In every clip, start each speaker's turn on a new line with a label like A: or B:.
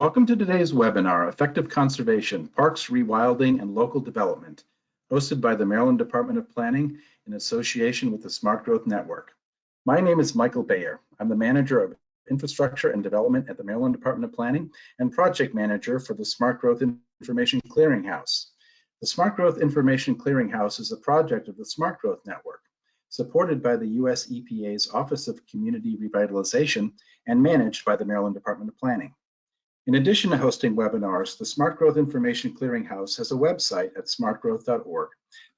A: Welcome to today's webinar, Effective Conservation, Parks, Rewilding, and Local Development, hosted by the Maryland Department of Planning in association with the Smart Growth Network. My name is Michael Bayer. I'm the Manager of Infrastructure and Development at the Maryland Department of Planning and Project Manager for the Smart Growth Information Clearinghouse. The Smart Growth Information Clearinghouse is a project of the Smart Growth Network, supported by the US EPA's Office of Community Revitalization and managed by the Maryland Department of Planning. In addition to hosting webinars, the Smart Growth Information Clearinghouse has a website at smartgrowth.org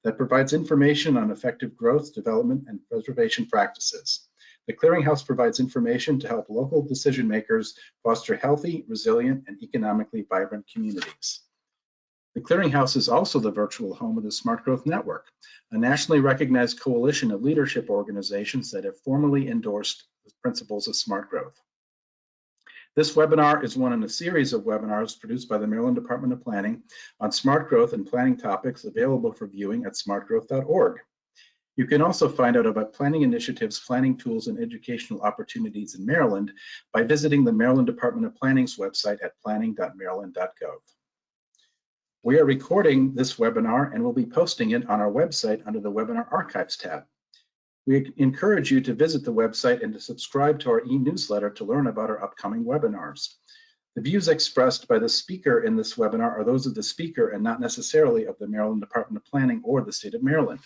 A: that provides information on effective growth, development, and preservation practices. The Clearinghouse provides information to help local decision makers foster healthy, resilient, and economically vibrant communities. The Clearinghouse is also the virtual home of the Smart Growth Network, a nationally recognized coalition of leadership organizations that have formally endorsed the principles of smart growth. This webinar is one in a series of webinars produced by the Maryland Department of Planning on smart growth and planning topics available for viewing at smartgrowth.org. You can also find out about planning initiatives, planning tools, and educational opportunities in Maryland by visiting the Maryland Department of Planning's website at planning.maryland.gov. We are recording this webinar and will be posting it on our website under the Webinar Archives tab. We encourage you to visit the website and to subscribe to our e-newsletter to learn about our upcoming webinars. The views expressed by the speaker in this webinar are those of the speaker and not necessarily of the Maryland Department of Planning or the state of Maryland.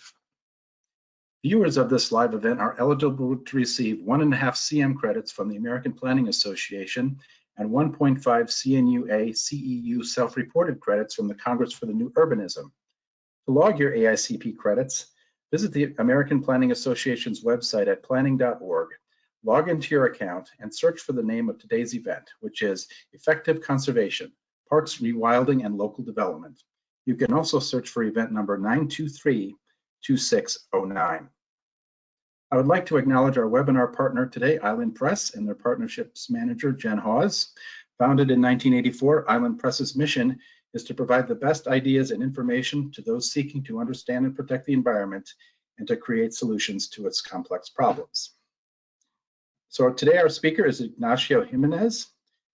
A: Viewers of this live event are eligible to receive 1.5 CM credits from the American Planning Association and 1.5 CNUA CEU self-reported credits from the Congress for the New Urbanism. To log your AICP credits, visit the American Planning Association's website at planning.org, log into your account, and search for the name of today's event, which is Effective Conservation, Parks, Rewilding, and Local Development. You can also search for event number 923-2609. I would like to acknowledge our webinar partner today, Island Press, and their partnerships manager, Jen Hawes. Founded in 1984, Island Press's mission is to provide the best ideas and information to those seeking to understand and protect the environment and to create solutions to its complex problems. So today our speaker is Ignacio Jiménez.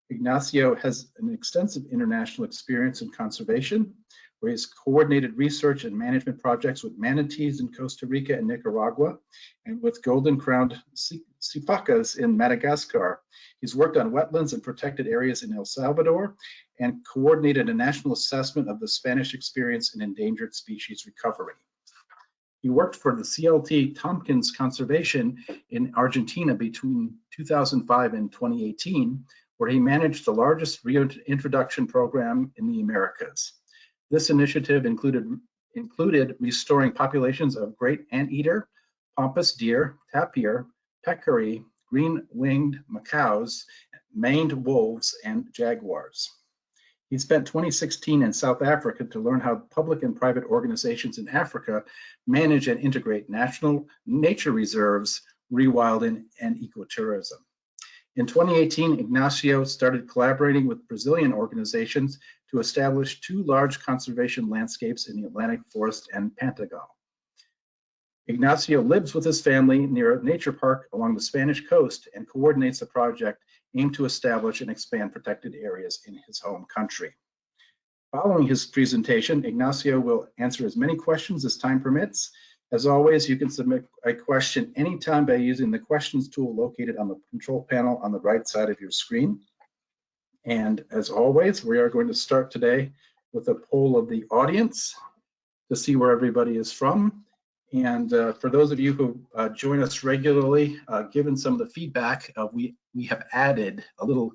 A: Ignacio has an extensive international experience in conservation, where he's coordinated research and management projects with manatees in Costa Rica and Nicaragua, and with golden-crowned sipacas in Madagascar. He's worked on wetlands and protected areas in El Salvador and coordinated a national assessment of the Spanish experience in endangered species recovery. He worked for the CLT Tompkins Conservation in Argentina between 2005 and 2018, where he managed the largest reintroduction program in the Americas. This initiative included restoring populations of great anteater, pampas deer, tapir, peccary, green-winged macaws, maned wolves, and jaguars. He spent 2016 in South Africa to learn how public and private organizations in Africa manage and integrate national nature reserves, rewilding, and ecotourism. In 2018, Ignacio started collaborating with Brazilian organizations to establish 2 large conservation landscapes in the Atlantic Forest and Pantanal. Ignacio lives with his family near a nature park along the Spanish coast and coordinates a project aimed to establish and expand protected areas in his home country. Following his presentation, Ignacio will answer as many questions as time permits. As always, you can submit a question anytime by using the questions tool located on the control panel on the right side of your screen. And as always, we are going to start today with a poll of the audience to see where everybody is from. And for those of you who join us regularly, given some of the feedback, we have added a little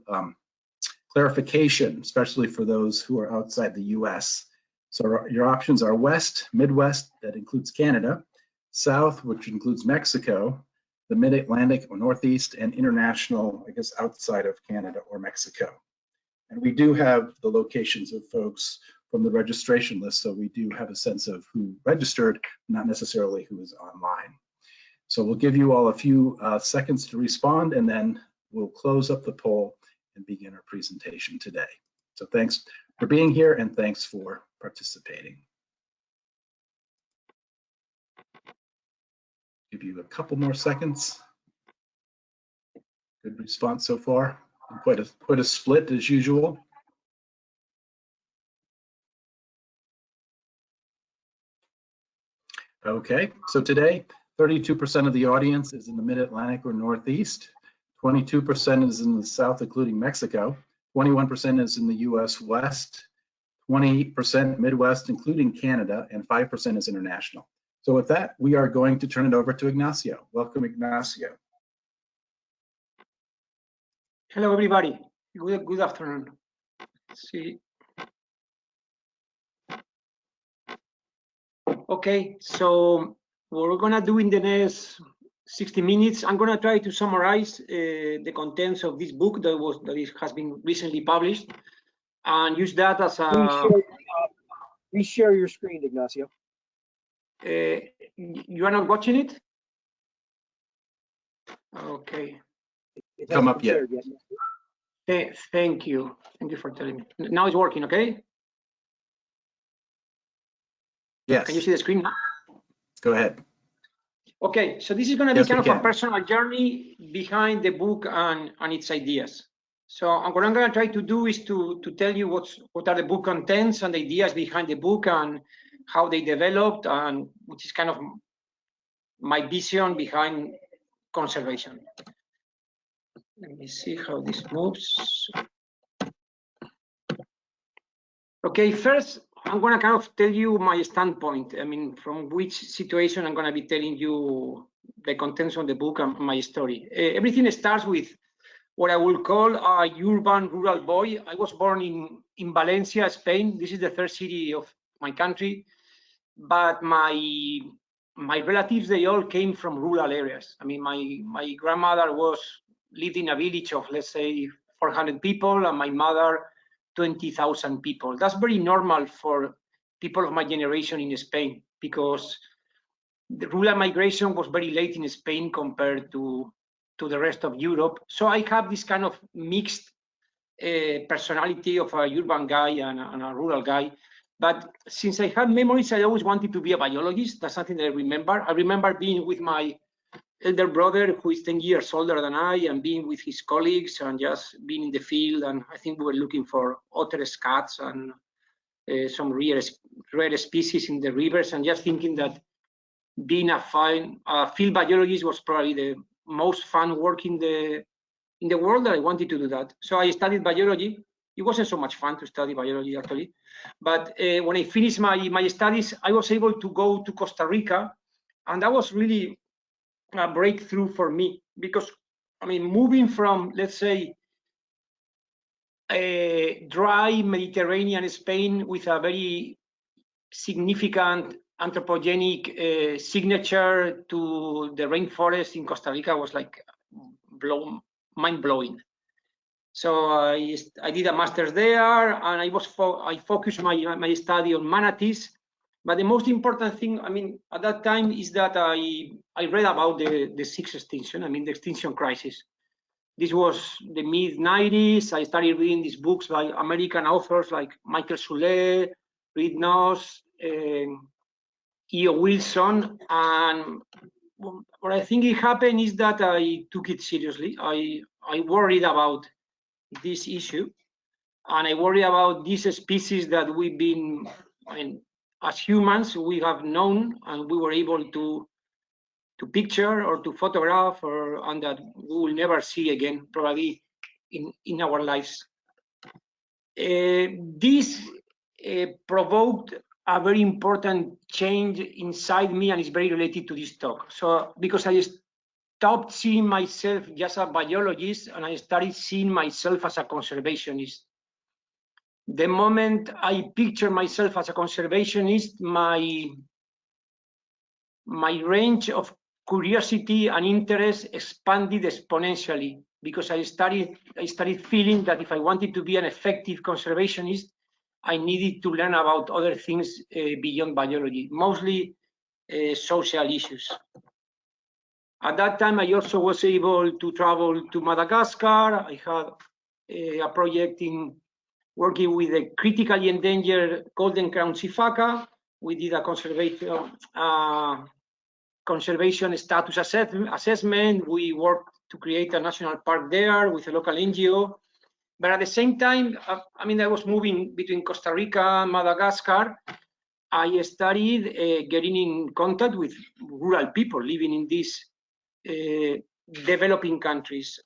A: clarification, especially for those who are outside the US. So your options are West, Midwest, that includes Canada, South, which includes Mexico, the Mid-Atlantic or Northeast, and international, I guess, outside of Canada or Mexico. And we do have the locations of folks from the registration list, so we do have a sense of who registered, not necessarily who is online. So we'll give you all a few seconds to respond, and then we'll close up the poll and begin our presentation today. So thanks for being here, and thanks for participating. Give you a couple more seconds. Good response so far. Quite a split as usual. Okay, so today, 32% of the audience is in the Mid-Atlantic or Northeast, 22% is in the South, including Mexico, 21% is in the US West, 20% Midwest, including Canada, and 5% is international. So with that, we are going to turn it over to Ignacio. Welcome, Ignacio.
B: Hello, everybody. Good afternoon. Let's see. Okay, so what we're gonna do in the next 60 minutes, I'm gonna try to summarize the contents of this book that has been recently published, and use that as a.
C: Please share your screen, Ignacio.
B: You are not watching it? Okay.
C: It
A: Come
C: hasn't
A: up
C: been
A: yet.
C: shared yet.
B: Thank you. Thank you for telling me. Now it's working, okay?
A: Yes.
B: Can you see the screen now?
A: Go ahead.
B: Okay, so this is going to be kind of a personal journey behind the book and its ideas. So what I'm going to try to do is to tell you what are the book contents and the ideas behind the book and how they developed, and which is kind of my vision behind conservation. Let me see how this moves. Okay, first, I'm going to kind of tell you my standpoint. I mean, from which situation I'm going to be telling you the contents of the book and my story. Everything starts with what I will call a urban rural boy. I was born in Valencia, Spain. This is the third city of my country. But my relatives, they all came from rural areas. I mean, my grandmother lived in a village of, let's say, 400 people, and my mother 20,000 people. That's very normal for people of my generation in Spain, because the rural migration was very late in Spain compared to the rest of Europe. So I have this kind of mixed personality of a urban guy and a rural guy. But since I have memories, I always wanted to be a biologist. That's something that I remember. I remember being with my elder brother, who is 10 years older than I, and being with his colleagues and just being in the field. And I think we were looking for otter scats and some rare species in the rivers, and just thinking that being a field biologist was probably the most fun work in the world, that I wanted to do that. So I studied biology. It wasn't so much fun to study biology, actually. But when I finished my studies, I was able to go to Costa Rica, and that was really a breakthrough for me, because I mean, moving from, let's say, a dry Mediterranean Spain with a very significant anthropogenic signature to the rainforest in Costa Rica was like mind-blowing. So I did a master's there, and I focused my study on manatees. But the most important thing, I mean, at that time, is that I read about the sixth extinction. I mean, the extinction crisis. This was the mid-90s. I started reading these books by American authors like Michael Soule, Reed Noss, E.O. Wilson. And what I think it happened is that I took it seriously. I worried about this issue, and I worry about these species that we've been, I mean, as humans, we have known and we were able to picture or to photograph, and that we will never see again, probably in our lives. This provoked a very important change inside me, and it's very related to this talk. So because I stopped seeing myself just as a biologist, and I started seeing myself as a conservationist. The moment I picture myself as a conservationist, my range of curiosity and interest expanded exponentially, because I started feeling that if I wanted to be an effective conservationist, I needed to learn about other things beyond biology, mostly social issues. At that time, I also was able to travel to Madagascar. I had a project in working with a critically endangered golden crown sifaka. We did a conservation status assessment. We worked to create a national park there with a local NGO. But at the same time, I mean, I was moving between Costa Rica and Madagascar. I started getting in contact with rural people living in these developing countries.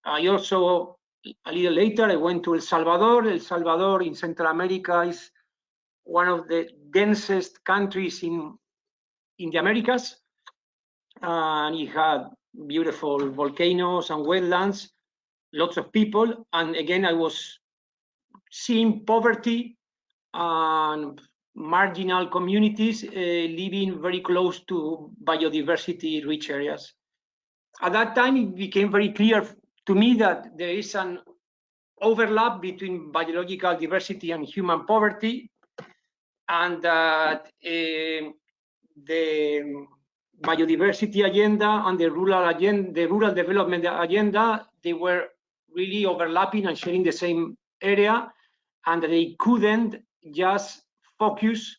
B: I also, a little later, I went to El Salvador. El Salvador in Central America is one of the densest countries in the Americas. And it had beautiful volcanoes and wetlands, lots of people. And again, I was seeing poverty and marginal communities living very close to biodiversity rich areas. At that time, it became very clear to me that there is an overlap between biological diversity and human poverty, and that the biodiversity agenda and the rural development agenda, they were really overlapping and sharing the same area, and they couldn't just focus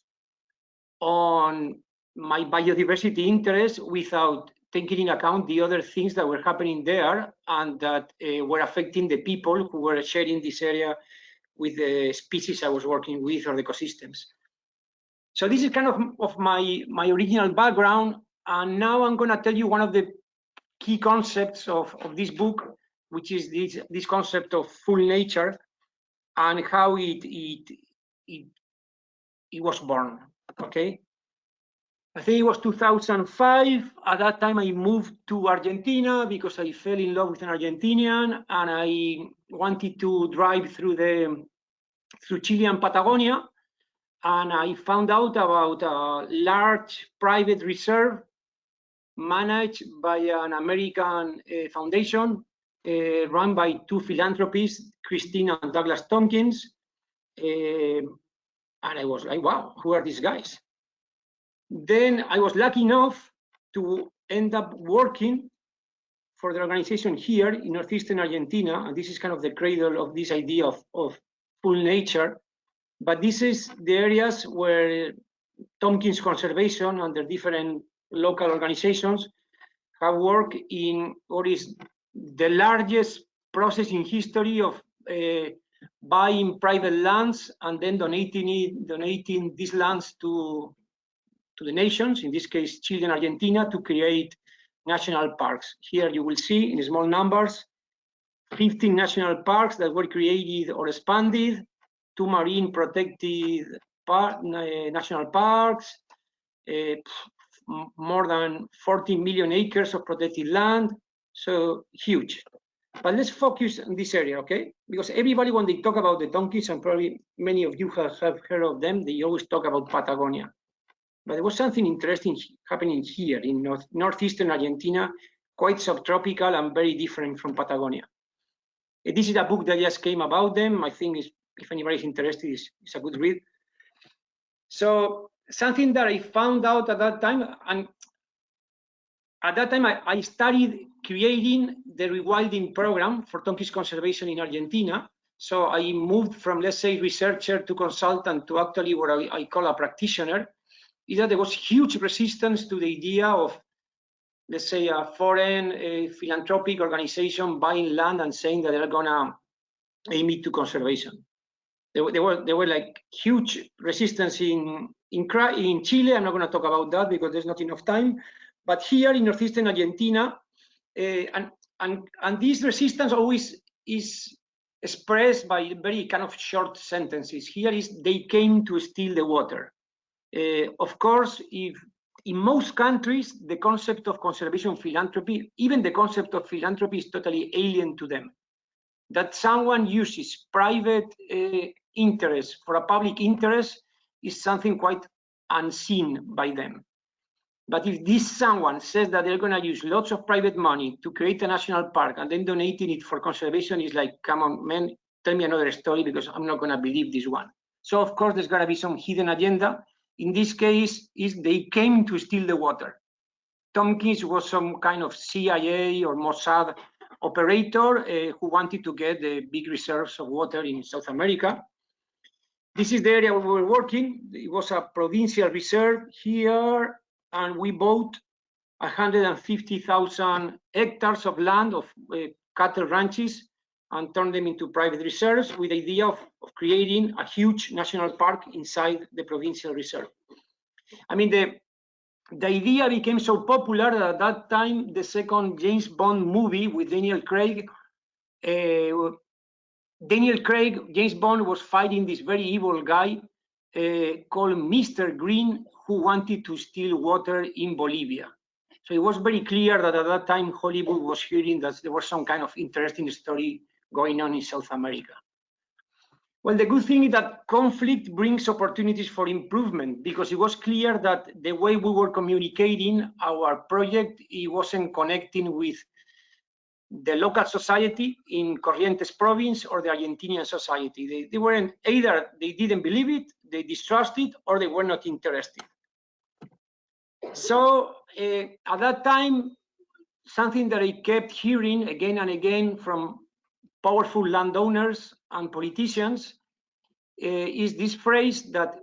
B: on my biodiversity interests without taking into account the other things that were happening there and that were affecting the people who were sharing this area with the species I was working with or the ecosystems. So this is kind of my original background, and now I'm going to tell you one of the key concepts of this book, which is this concept of full nature and how it was born. Okay, I think it was 2005. At that time, I moved to Argentina because I fell in love with an Argentinian, and I wanted to drive through Chile and Patagonia. And I found out about a large private reserve managed by an American foundation run by two philanthropists, Christine and Douglas Tompkins. And I was like, wow, who are these guys? Then I was lucky enough to end up working for the organization here in northeastern Argentina. And this is kind of the cradle of this idea of full nature. But this is the areas where Tompkins Conservation and the different local organizations have worked in what is the largest process in history of buying private lands and then donating these lands to the nations, in this case Chile and Argentina, to create national parks. Here you will see in small numbers 15 national parks that were created or expanded, 2 marine protected national parks, more than 40 million acres of protected land, so huge. But let's focus on this area, okay? Because everybody, when they talk about the donkeys, and probably many of you have heard of them, they always talk about Patagonia. But there was something interesting happening here in northeastern Argentina, quite subtropical and very different from Patagonia. This is a book that just came about them. I think if anybody's interested, it's a good read. So something that I found out at that time, and at that time I started creating the Rewilding program for Tompkins Conservation in Argentina. So I moved from, let's say, researcher to consultant to actually what I call a practitioner. Is that there was huge resistance to the idea of, let's say, a foreign philanthropic organization buying land and saying that they're gonna aim it to conservation. There were like huge resistance in Chile. I'm not going to talk about that because there's not enough time. But here in northeastern Argentina, and this resistance always is expressed by very kind of short sentences. Here is, they came to steal the water. Of course, if in most countries the concept of conservation philanthropy, even the concept of philanthropy, is totally alien to them. That someone uses private interest for a public interest is something quite unseen by them. But if this someone says that they're going to use lots of private money to create a national park and then donating it for conservation, is like, come on, man, tell me another story because I'm not going to believe this one. So of course there's going to be some hidden agenda. In this case, is they came to steal the water. Tompkins was some kind of CIA or Mossad operator who wanted to get the big reserves of water in South America. This is the area where we were working. It was a provincial reserve here, and we bought 150,000 hectares of land of cattle ranches and turned them into private reserves with the idea of creating a huge national park inside the provincial reserve. I mean, the idea became so popular that at that time, the second James Bond movie with Daniel Craig, James Bond was fighting this very evil guy called Mr. Green, who wanted to steal water in Bolivia. So it was very clear that at that time, Hollywood was hearing that there was some kind of interesting story going on in South America. Well, the good thing is that conflict brings opportunities for improvement, because it was clear that the way we were communicating our project, it wasn't connecting with the local society in Corrientes province or the Argentinian society. They weren't, either they didn't believe it, they distrusted, or they were not interested. So at that time, something that I kept hearing again and again from powerful landowners and politicians is this phrase that,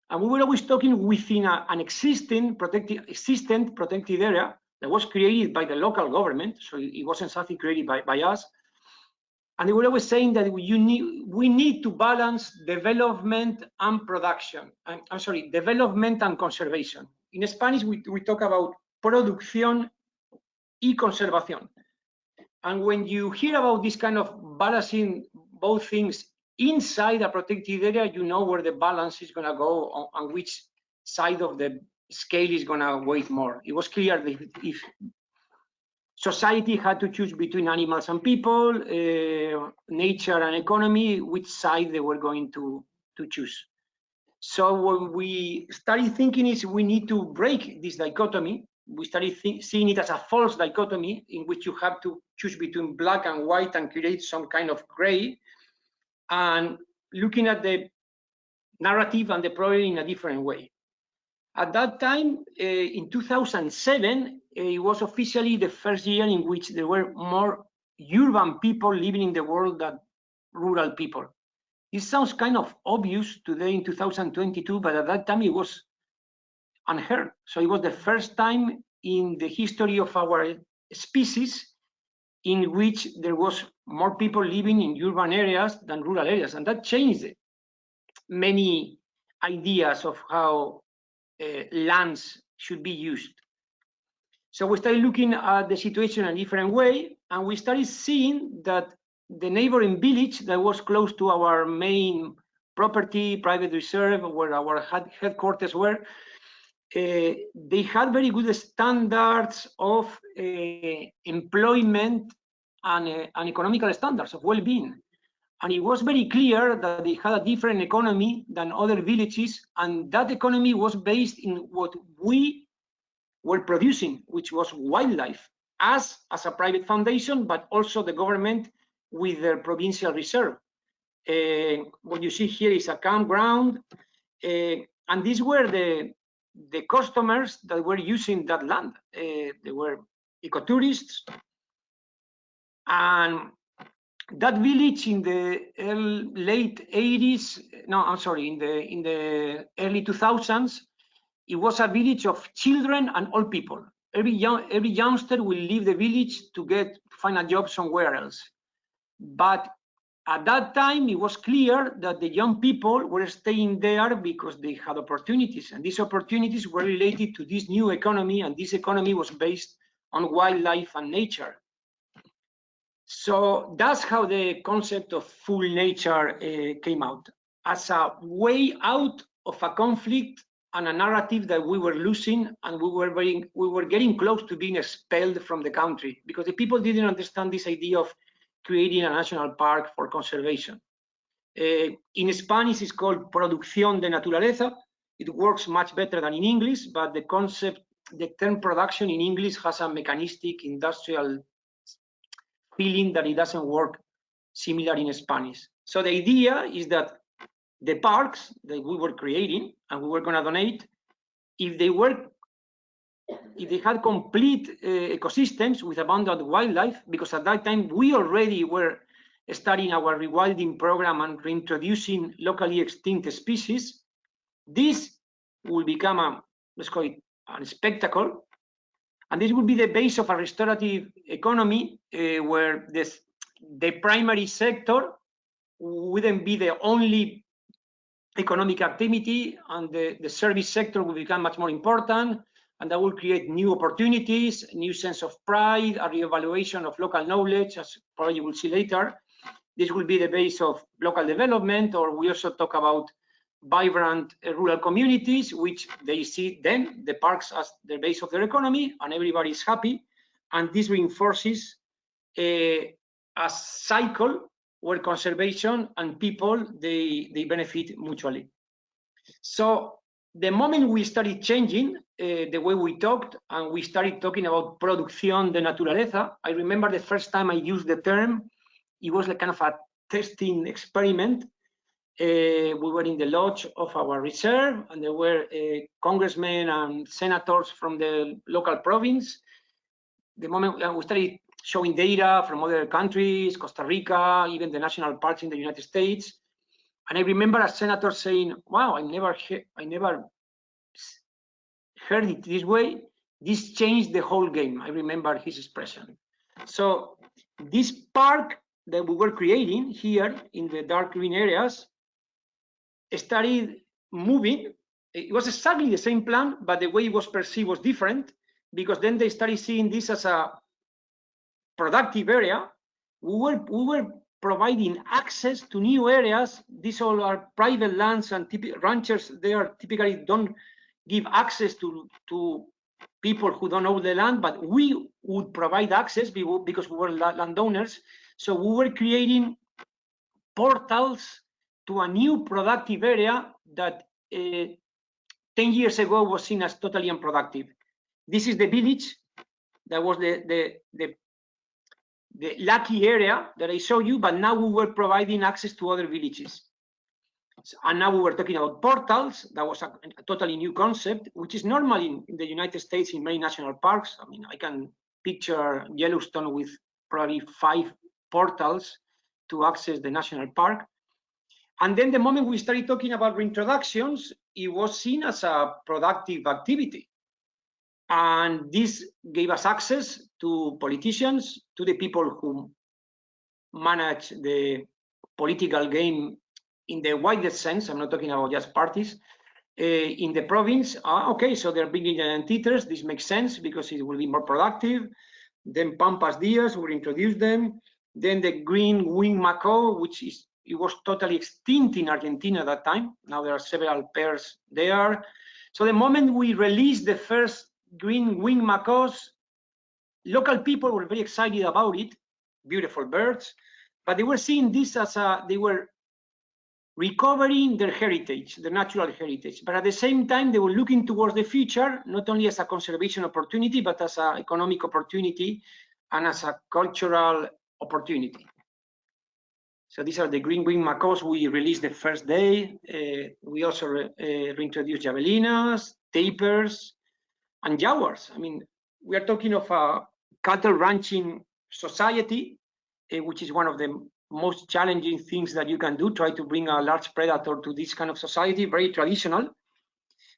B: and we were always talking within an existing protected area that was created by the local government, so it wasn't something created by us. And they were always saying that we need to balance development and production. I'm sorry, development and conservation. In Spanish, we talk about producción y conservación. And when you hear about this kind of balancing both things inside a protected area, you know where the balance is going to go, on which side of the scale is going to weigh more. It was clear that if society had to choose between animals and people, nature and economy, which side they were going to choose. So what we started thinking is we need to break this dichotomy. We started seeing it as a false dichotomy in which you have to choose between black and white and create some kind of gray, and looking at the narrative and the problem in a different way. At that time, in 2007, it was officially the first year in which there were more urban people living in the world than rural people. This sounds kind of obvious today in 2022, but at that time it was unheard. So it was the first time in the history of our species in which there was more people living in urban areas than rural areas, and that changed many ideas of how lands should be used. So we started looking at the situation in a different way, and we started seeing that the neighboring village that was close to our main property, private reserve, where our headquarters were, they had very good standards of employment and economical standards of well-being. And it was very clear that they had a different economy than other villages, and that economy was based in what we were producing, which was wildlife, as a private foundation, but also the government with their provincial reserve. What you see here is a campground, and these were the customers that were using that land. They were ecotourists, and that village in the late 80s, no, I'm sorry, in the early 2000s, it was a village of children and old people. Every youngster will leave the village to find a job somewhere else. But at that time, it was clear that the young people were staying there because they had opportunities, and these opportunities were related to this new economy, and this economy was based on wildlife and nature. So that's how the concept of full nature came out, as a way out of a conflict and a narrative that we were losing, and we were getting close to being expelled from the country, because the people didn't understand this idea of creating a national park for conservation. In Spanish, it's called producción de naturaleza. It works much better than in English, but the concept, the term production in English has a mechanistic industrial feeling that it doesn't work similar in Spanish. So the idea is that the parks that we were creating and we were going to donate, if they had complete ecosystems with abundant wildlife, because at that time we already were starting our rewilding program and reintroducing locally extinct species, this will become let's call it a spectacle. And this would be the base of a restorative economy where the primary sector wouldn't be the only economic activity, and the service sector will become much more important, and that will create new opportunities, a new sense of pride, a reevaluation of local knowledge, as probably you will see later. This will be the base of local development, or we also talk about vibrant rural communities, which they see then the parks as the base of their economy, and everybody is happy. And this reinforces a cycle where conservation and people, they benefit mutually. So the moment we started changing the way we talked, and we started talking about producción de naturaleza, I remember the first time I used the term, it was like kind of a testing experiment. We were in the lodge of our reserve, and there were congressmen and senators from the local province. The moment we started showing data from other countries, Costa Rica, even the national parks in the United States, and I remember a senator saying, "Wow, I never heard it this way. This changed the whole game." I remember his expression. So this park that we were creating here in the dark green areas started moving. It was exactly the same plan, but the way it was perceived was different, because then they started seeing this as a productive area. We were providing access to new areas. These all are private lands, and ranchers, they are typically don't give access to people who don't own the land, but we would provide access because we were landowners. So we were creating portals to a new productive area that 10 years ago was seen as totally unproductive. This is the village. That was the lucky area that I showed you, but now we were providing access to other villages. And now we were talking about portals. That was a totally new concept, which is normal in the United States in many national parks. I mean, I can picture Yellowstone with probably 5 portals to access the national park. And then the moment we started talking about reintroductions, it was seen as a productive activity. And this gave us access to politicians, to the people who manage the political game in the widest sense. I'm not talking about just parties. In the province, okay, so they're bringing anteaters. This makes sense because it will be more productive. Then Pampas Dias, we introduced them. Then the green winged macaw, which is, it was totally extinct in Argentina at that time. Now there are several pairs there. So the moment we released the first green winged macaws, local people were very excited about it. Beautiful birds, but they were seeing this as they were recovering their heritage, their natural heritage. But at the same time, they were looking towards the future, not only as a conservation opportunity, but as an economic opportunity and as a cultural opportunity. So these are the green winged macaws we released the first day. We also reintroduced javelinas, tapirs, and jaguars. I mean, we are talking of a cattle ranching society, which is one of the most challenging things that you can do, try to bring a large predator to this kind of society, very traditional.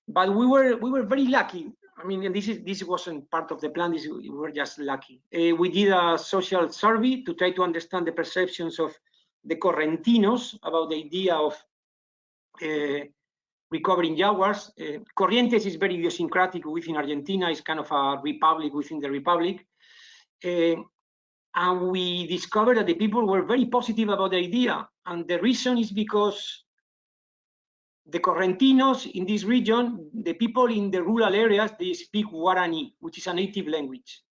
B: But we were very lucky. I mean, and this wasn't part of the plan, we were just lucky. We did a social survey to try to understand the perceptions of the Correntinos about the idea of recovering jaguars. Corrientes is very idiosyncratic within Argentina. It's kind of a republic within the republic. And we discovered that the people were very positive about the idea. And the reason is because the Correntinos in this region, the people in the rural areas, they speak Guarani, which is a native language.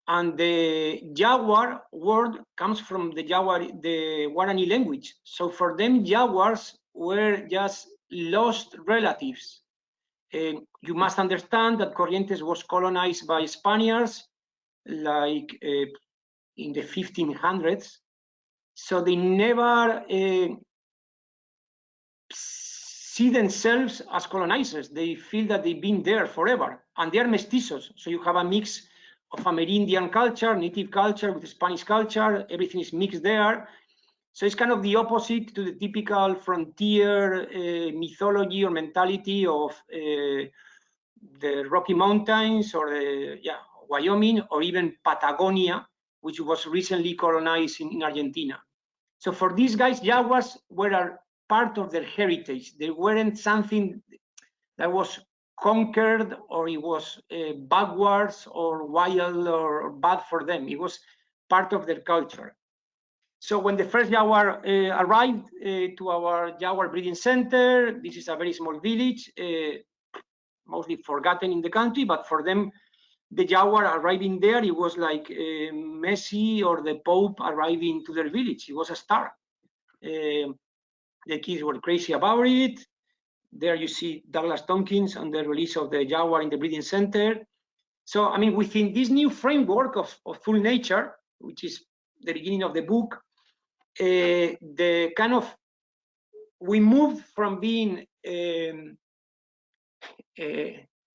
B: And the jaguar word comes from the Guarani language. So for them, jaguars were just lost relatives. You must understand that Corrientes was colonized by Spaniards, like in the 1500s. So they never see themselves as colonizers. They feel that they've been there forever, and they are mestizos. So you have a mix of Amerindian culture, native culture with Spanish culture. Everything is mixed there. So it's kind of the opposite to the typical frontier mythology or mentality of the Rocky Mountains or Wyoming, or even Patagonia, which was recently colonized in Argentina. So for these guys, jaguars were a part of their heritage. They weren't something that was conquered, or it was backwards or wild or bad for them. It was part of their culture. So when the first jaguar arrived to our jaguar breeding center, this is a very small village, mostly forgotten in the country, but for them, the jaguar arriving there, it was like Messi or the Pope arriving to their village. It was a star. The kids were crazy about it. There you see Douglas Tompkins on the release of the jaguar in the breeding center. So, I mean, within this new framework of full nature, which is the beginning of the book, the kind of, we moved from being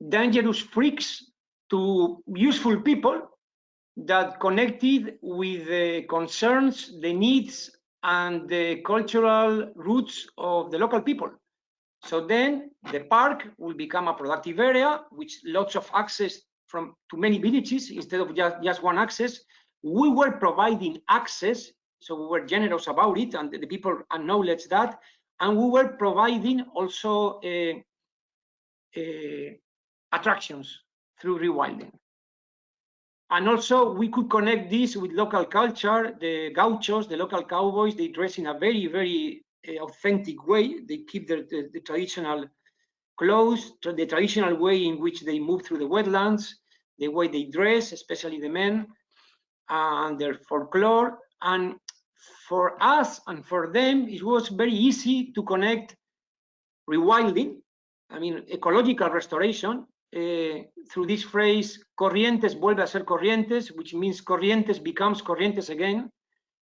B: dangerous freaks to useful people that connected with the concerns, the needs, and the cultural roots of the local people. So then the park will become a productive area, which lots of access to many villages instead of just one access. We were providing access, so we were generous about it, and the people acknowledged that. And we were providing also attractions through rewilding. And also we could connect this with local culture. The gauchos, the local cowboys, they dress in a very, very authentic way. They keep the traditional clothes, the traditional way in which they move through the wetlands, the way they dress, especially the men, and their folklore. And for us and for them, it was very easy to connect rewilding, I mean, ecological restoration, through this phrase, corrientes vuelve a ser corrientes, which means corrientes becomes corrientes again,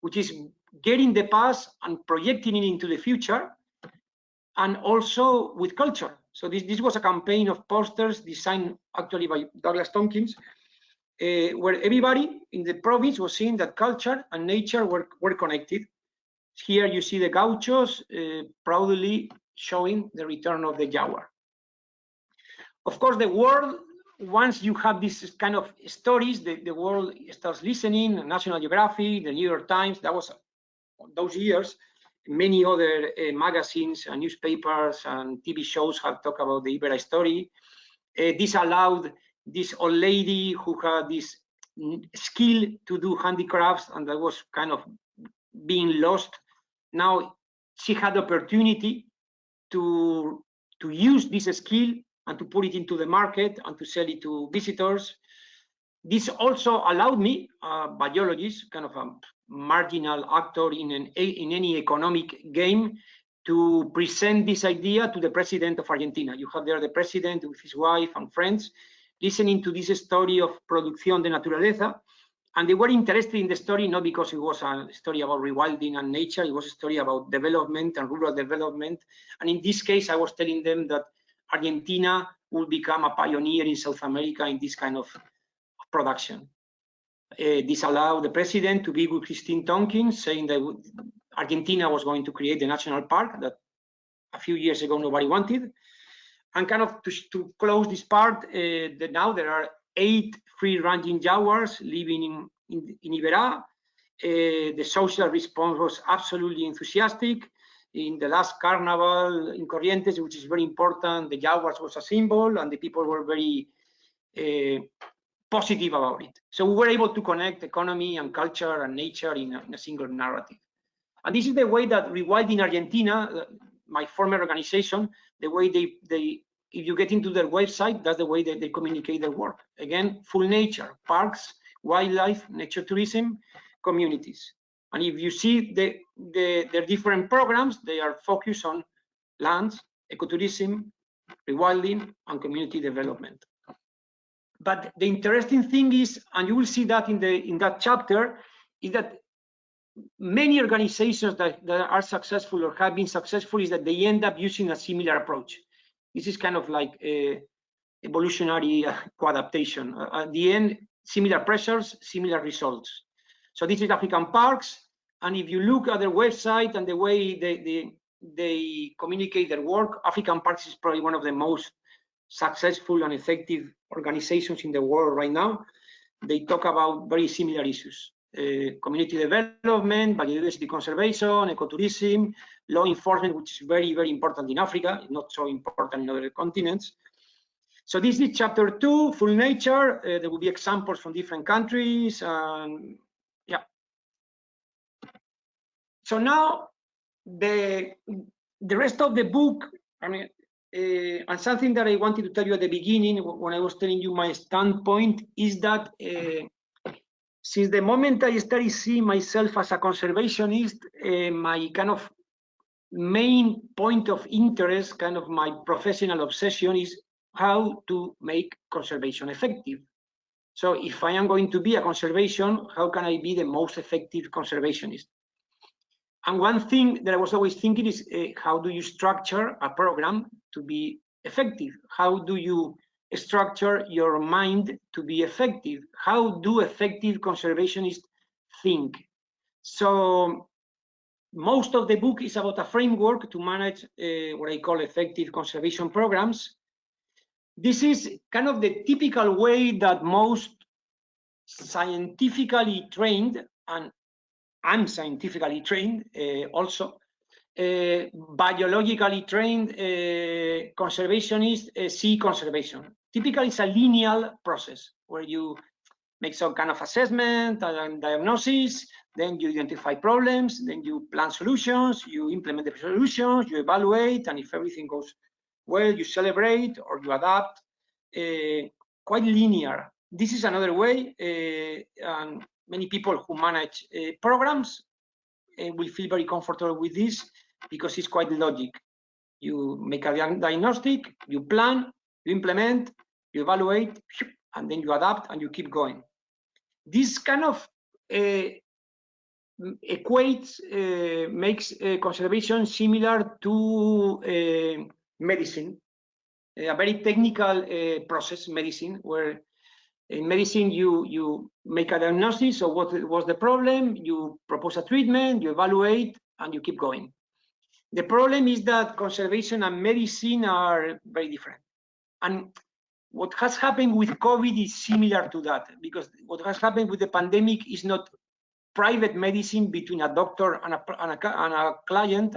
B: which is getting the past and projecting it into the future, and also with culture. So this was a campaign of posters designed actually by Douglas Tompkins, where everybody in the province was seeing that culture and nature were connected. Here you see the gauchos proudly showing the return of the jaguar. Of course, the world, once you have these kind of stories, the world starts listening. National Geographic, the New York Times, that was those years. Many other magazines and newspapers and TV shows have talked about the Iberia story. This allowed this old lady who had this skill to do handicrafts, and that was kind of being lost. Now she had the opportunity to use this skill and to put it into the market and to sell it to visitors. This also allowed me, a biologist, kind of a marginal actor in any economic game, to present this idea to the president of Argentina. You have there the president with his wife and friends listening to this story of producción de naturaleza, and they were interested in the story not because it was a story about rewilding and nature, it was a story about development and rural development. And in this case, I was telling them that Argentina will become a pioneer in South America in this kind of production. This allowed the president to be with Christine Tompkins, saying that Argentina was going to create the national park that a few years ago nobody wanted. And kind of to close this part, now there are 8 free-ranging jaguars living in Iberá. The social response was absolutely enthusiastic. In the last carnival in Corrientes, which is very important, the jaguars was a symbol, and the people were very positive about it. So we were able to connect economy and culture and nature in a single narrative. And this is the way that Rewilding Argentina, my former organization, the way they if you get into their website, that's the way that they communicate their work. Again, full nature, parks, wildlife, nature tourism, communities. And if you see their different programs, they are focused on lands, ecotourism, rewilding, and community development. But the interesting thing is, and you will see that in that chapter, is that many organizations that are successful or have been successful is that they end up using a similar approach. This is kind of like a evolutionary co-adaptation. At the end, similar pressures, similar results. So this is African Parks, and if you look at their website and the way they communicate their work, African Parks is probably one of the most successful and effective organizations in the world right now. They talk about very similar issues. community development, biodiversity conservation, ecotourism, law enforcement, which is very, very important in Africa, not so important in other continents. So this is chapter 2, full nature. There will be examples from different countries. Yeah. So now the rest of the book, I mean, and something that I wanted to tell you at the beginning when I was telling you my standpoint is that since the moment I started seeing myself as a conservationist, my kind of main point of interest, kind of my professional obsession is how to make conservation effective. So if I am going to be a conservation, how can I be the most effective conservationist? And one thing that I was always thinking is how do you structure a program to be effective? How do you structure your mind to be effective? How do effective conservationists think? So most of the book is about a framework to manage what I call effective conservation programs. This is kind of the typical way that most scientifically trained, and I'm scientifically trained also, biologically trained conservationists see conservation. Typically, it's a linear process where you make some kind of assessment and diagnosis, then you identify problems, then you plan solutions, you implement the solutions, you evaluate, and if everything goes well, you celebrate or you adapt. Quite linear. This is another way, and many people who manage programs will feel very comfortable with this because it's quite logic. You make a diagnostic, you plan, you implement, you evaluate, and then you adapt and you keep going. This kind of equates, makes conservation similar to medicine, a very technical process, medicine, where in medicine you make a diagnosis of what was the problem, you propose a treatment, you evaluate, and you keep going. The problem is that conservation and medicine are very different. And what has happened with COVID is similar to that, because what has happened with the pandemic is not private medicine between a doctor and a client,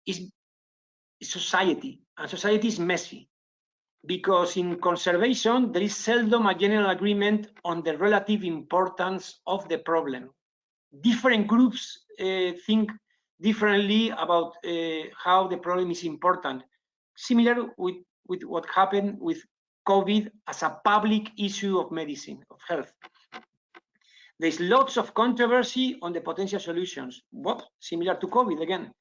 B: is society, and society is messy. Because in conservation, there is seldom a general agreement on the relative importance of the problem. Different groups think differently about how the problem is important. Similar with what happened with COVID as a public issue of medicine, of health. There's lots of controversy on the potential solutions. What? Similar to COVID again.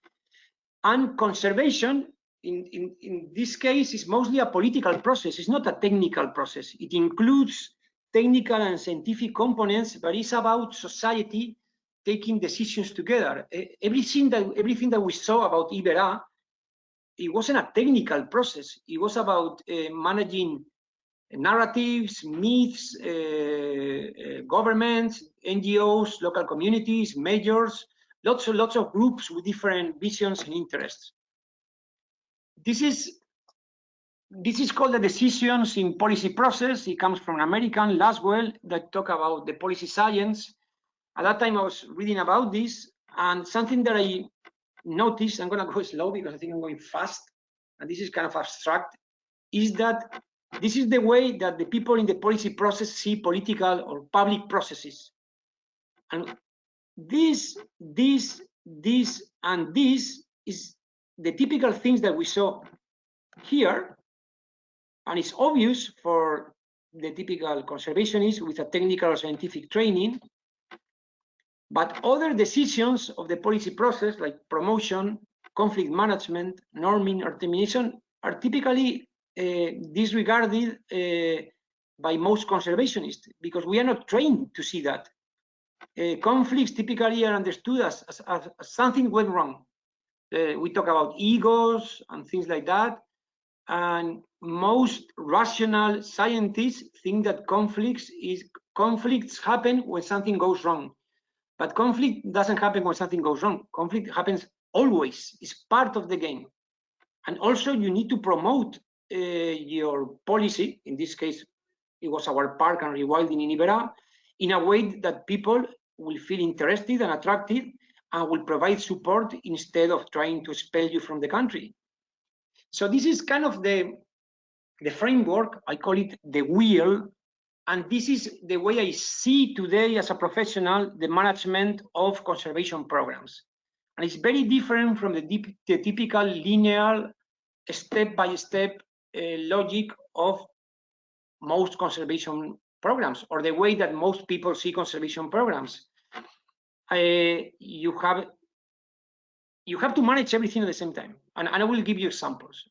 B: And conservation, in this case, is mostly a political process. It's not a technical process. It includes technical and scientific components, but it's about society taking decisions together. Everything that we saw about Iberá, it wasn't a technical process. It was about managing narratives, myths, governments, NGOs, local communities, majors, lots of groups with different visions and interests. This is called the decisions in policy process. It comes from an American, Laswell, that talk about the policy science. At that time, I was reading about this, and something that I noticed, I'm going to go slow because I think I'm going fast, and this is kind of abstract, is that this is the way that the people in the policy process see political or public processes. And this, and this is the typical things that we saw here, and it's obvious for the typical conservationist with a technical or scientific training. But other decisions of the policy process, like promotion, conflict management, norming, or termination, are typically disregarded by most conservationists because we are not trained to see that. Conflicts typically are understood as something went wrong. We talk about egos and things like that, and most rational scientists think that conflicts happen when something goes wrong. But conflict doesn't happen when something goes wrong. Conflict happens always. It's part of the game. And also you need to promote your policy. In this case, it was our park and rewilding in Iberá, in a way that people will feel interested and attracted and will provide support instead of trying to expel you from the country. So this is kind of the framework. I call it the wheel. And this is the way I see today as a professional the management of conservation programs. And it's very different from the typical linear step-by-step logic of most conservation programs, or the way that most people see conservation programs. You have to manage everything at the same time. And I will give you examples.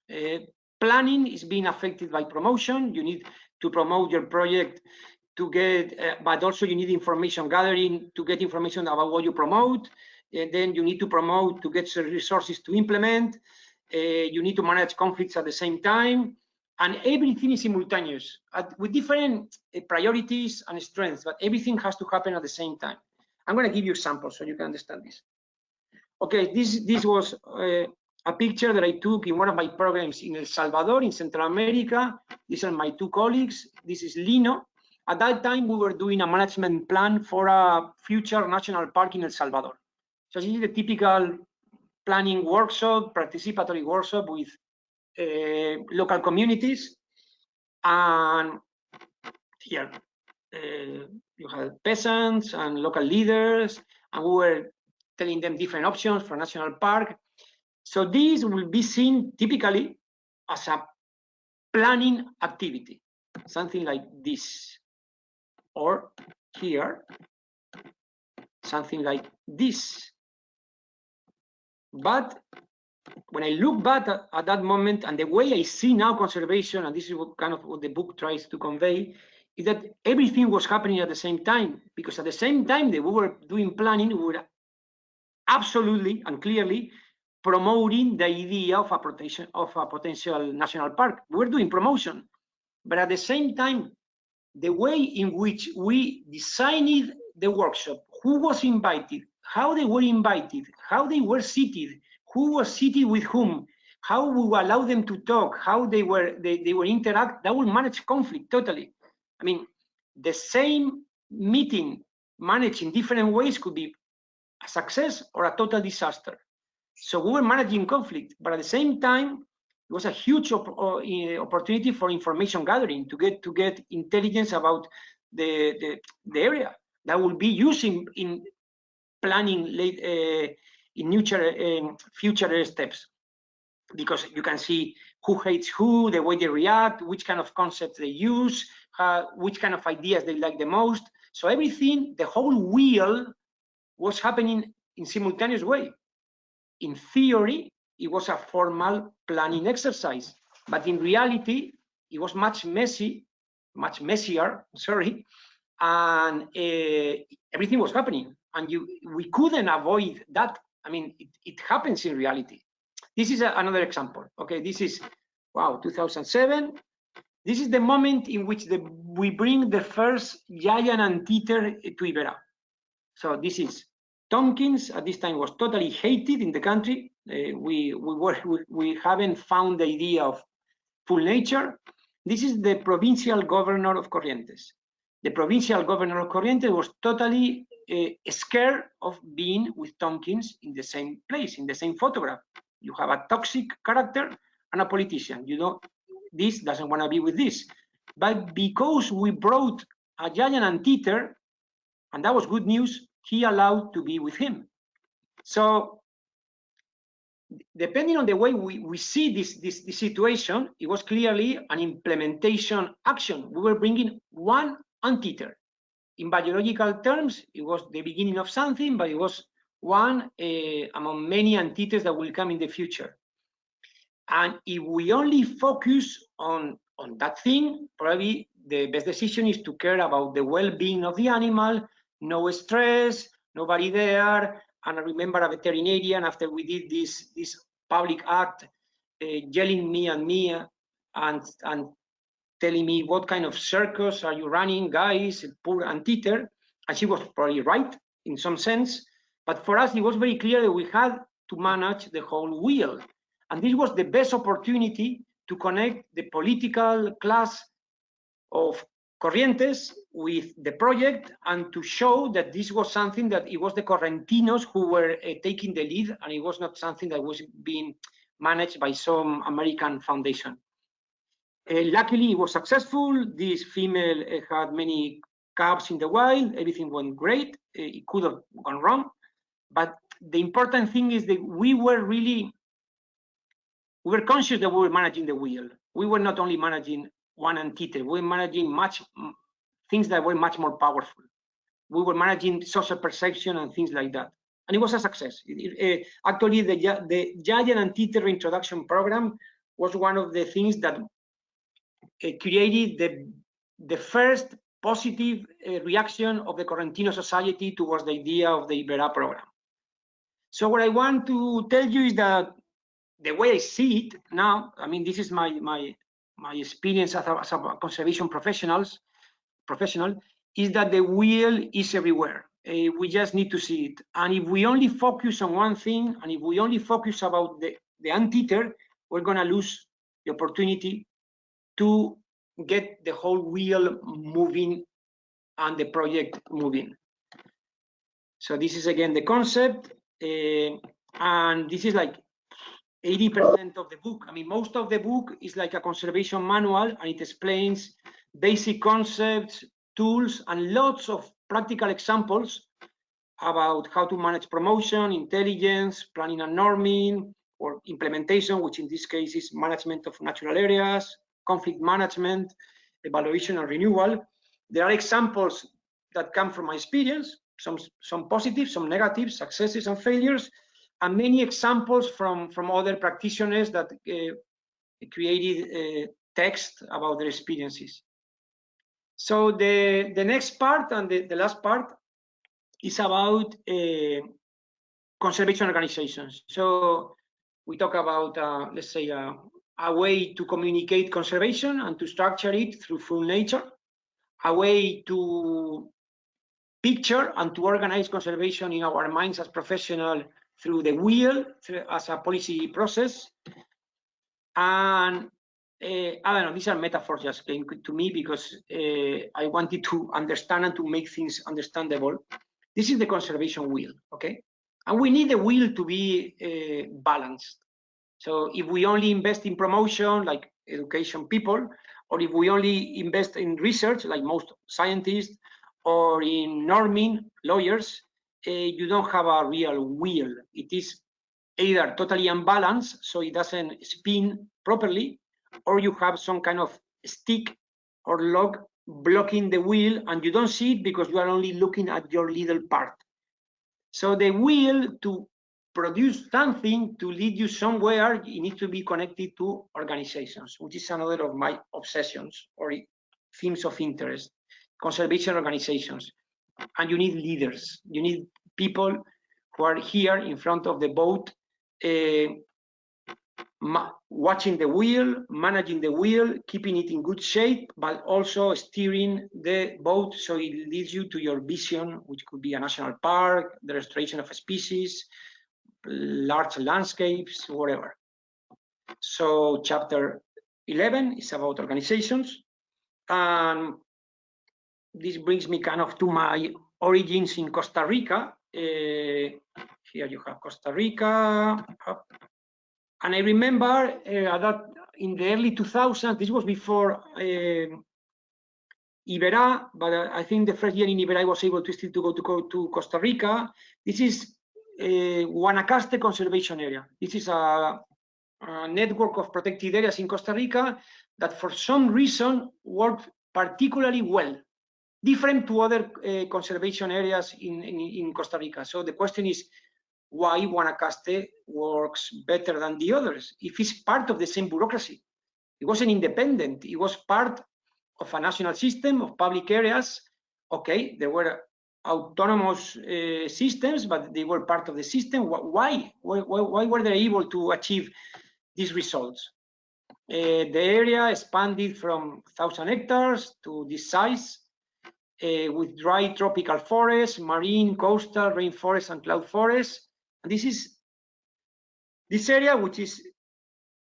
B: Planning is being affected by promotion. You need to promote your project to get, but also you need information gathering to get information about what you promote. And then you need to promote to get resources to implement. You need to manage conflicts at the same time. And everything is simultaneous with different priorities and strengths, but everything has to happen at the same time. I'm going to give you examples so you can understand this. Okay, this was a picture that I took in one of my programs in El Salvador, in Central America. These are my two colleagues. This is Lino. At that time, we were doing a management plan for a future national park in El Salvador. So this is the typical planning workshop, participatory workshop with local communities. And here you have peasants and local leaders, and we were telling them different options for national park. So this will be seen typically as a planning activity, something like this, or here, something like this. But when I look back at that moment and the way I see now conservation, and this is what kind of what the book tries to convey, is that everything was happening at the same time, because at the same time that we were doing planning, we were absolutely and clearly promoting the idea of a potential national park. We're doing promotion, but at the same time, the way in which we designed the workshop, who was invited, how they were invited, how they were seated, who was seated with whom, how we allow them to talk, how they were interact, that will manage conflict totally. I mean, the same meeting managed in different ways could be a success or a total disaster. So we were managing conflict, but at the same time, it was a huge opportunity for information gathering to get intelligence about the area that will be used in planning in future steps, because you can see who hates who, the way they react, which kind of concepts they use, which kind of ideas they like the most. So everything, the whole wheel was happening in simultaneous way. In theory, it was a formal planning exercise, but in reality, it was much messier, sorry, and everything was happening, and we couldn't avoid that. I mean, it happens in reality. This is another example. Okay, this is, wow, 2007. This is the moment in which we bring the first giant anteater to Iberá. So this is Tompkins. At this time was totally hated in the country. We haven't found the idea of full nature. This is the provincial governor of Corrientes. The provincial governor of Corrientes was totally scared of being with Tompkins in the same place, in the same photograph. You have a toxic character and a politician. You know, this doesn't want to be with this. But because we brought a giant anteater, and that was good news, he allowed to be with him. So depending on the way we see this situation, it was clearly an implementation action. We were bringing one anteater. In biological terms, it was the beginning of something, but it was one among many anteaters that will come in the future. And if we only focus on that thing, probably the best decision is to care about the well-being of the animal, no stress, nobody there. And I remember a veterinarian, after we did this public act, yelling me and telling me, what kind of circus are you running, guys, poor anteater. And she was probably right in some sense. But for us, it was very clear that we had to manage the whole wheel. And this was the best opportunity to connect the political class of Corrientes with the project and to show that this was something that it was the Correntinos who were taking the lead, and it was not something that was being managed by some American foundation. Luckily, it was successful. This female had many calves in the wild. Everything went great. It could have gone wrong, but the important thing is that we were conscious that we were managing the wheel. We were not only managing one entity, we were managing things that were much more powerful. We were managing social perception and things like that. And it was a success. Actually, the Giant Entity Reintroduction Program was one of the things that created the first positive reaction of the Correntino society towards the idea of the Ibera program. So what I want to tell you is that the way I see it now, I mean, this is my experience as a conservation professional, is that the wheel is everywhere. We just need to see it. And if we only focus on one thing, and if we only focus about the anteater, we're gonna lose the opportunity to get the whole wheel moving and the project moving. So this is again the concept, and this is like 80% of the book. I mean, most of the book is like a conservation manual, and it explains basic concepts, tools, and lots of practical examples about how to manage promotion, intelligence, planning and norming, or implementation, which in this case is management of natural areas, conflict management, evaluation and renewal. There are examples that come from my experience, some positive, some negative, successes and failures, and many examples from other practitioners that created text about their experiences. So the next part and the last part is about conservation organizations. So we talk about, let's say, a way to communicate conservation and to structure it through full nature, a way to picture and to organize conservation in our minds as professionals through the wheel, as a policy process. And I don't know, these are metaphors just came to me because I wanted to understand and to make things understandable. This is the conservation wheel, okay? And we need the wheel to be balanced. So if we only invest in promotion, like education people, or if we only invest in research, like most scientists, or in norming, lawyers, you don't have a real wheel. It is either totally unbalanced, so it doesn't spin properly, or you have some kind of stick or log blocking the wheel, and you don't see it because you are only looking at your little part. So the wheel, to produce something, to lead you somewhere, it needs to be connected to organizations, which is another of my obsessions or themes of interest. Conservation organizations. And you need leaders. You need people who are here in front of the boat, watching the wheel, managing the wheel, keeping it in good shape, but also steering the boat so it leads you to your vision, which could be a national park, the restoration of a species, large landscapes, whatever. So chapter 11 is about organizations. And this brings me kind of to my origins in Costa Rica. Here you have Costa Rica. And I remember that in the early 2000s, this was before Ibera, but I think the first year in Ibera I was able to still go to Costa Rica. This is Guanacaste Conservation Area. This is a network of protected areas in Costa Rica that for some reason worked particularly well, different to other conservation areas in Costa Rica. So the question is, why Guanacaste works better than the others if it's part of the same bureaucracy? It wasn't independent. It was part of a national system of public areas. Okay, there were autonomous systems, but they were part of the system. Why were they able to achieve these results? The area expanded from 1,000 hectares to this size, with dry tropical forests, marine, coastal, rainforest, and cloud forests. And this area, which is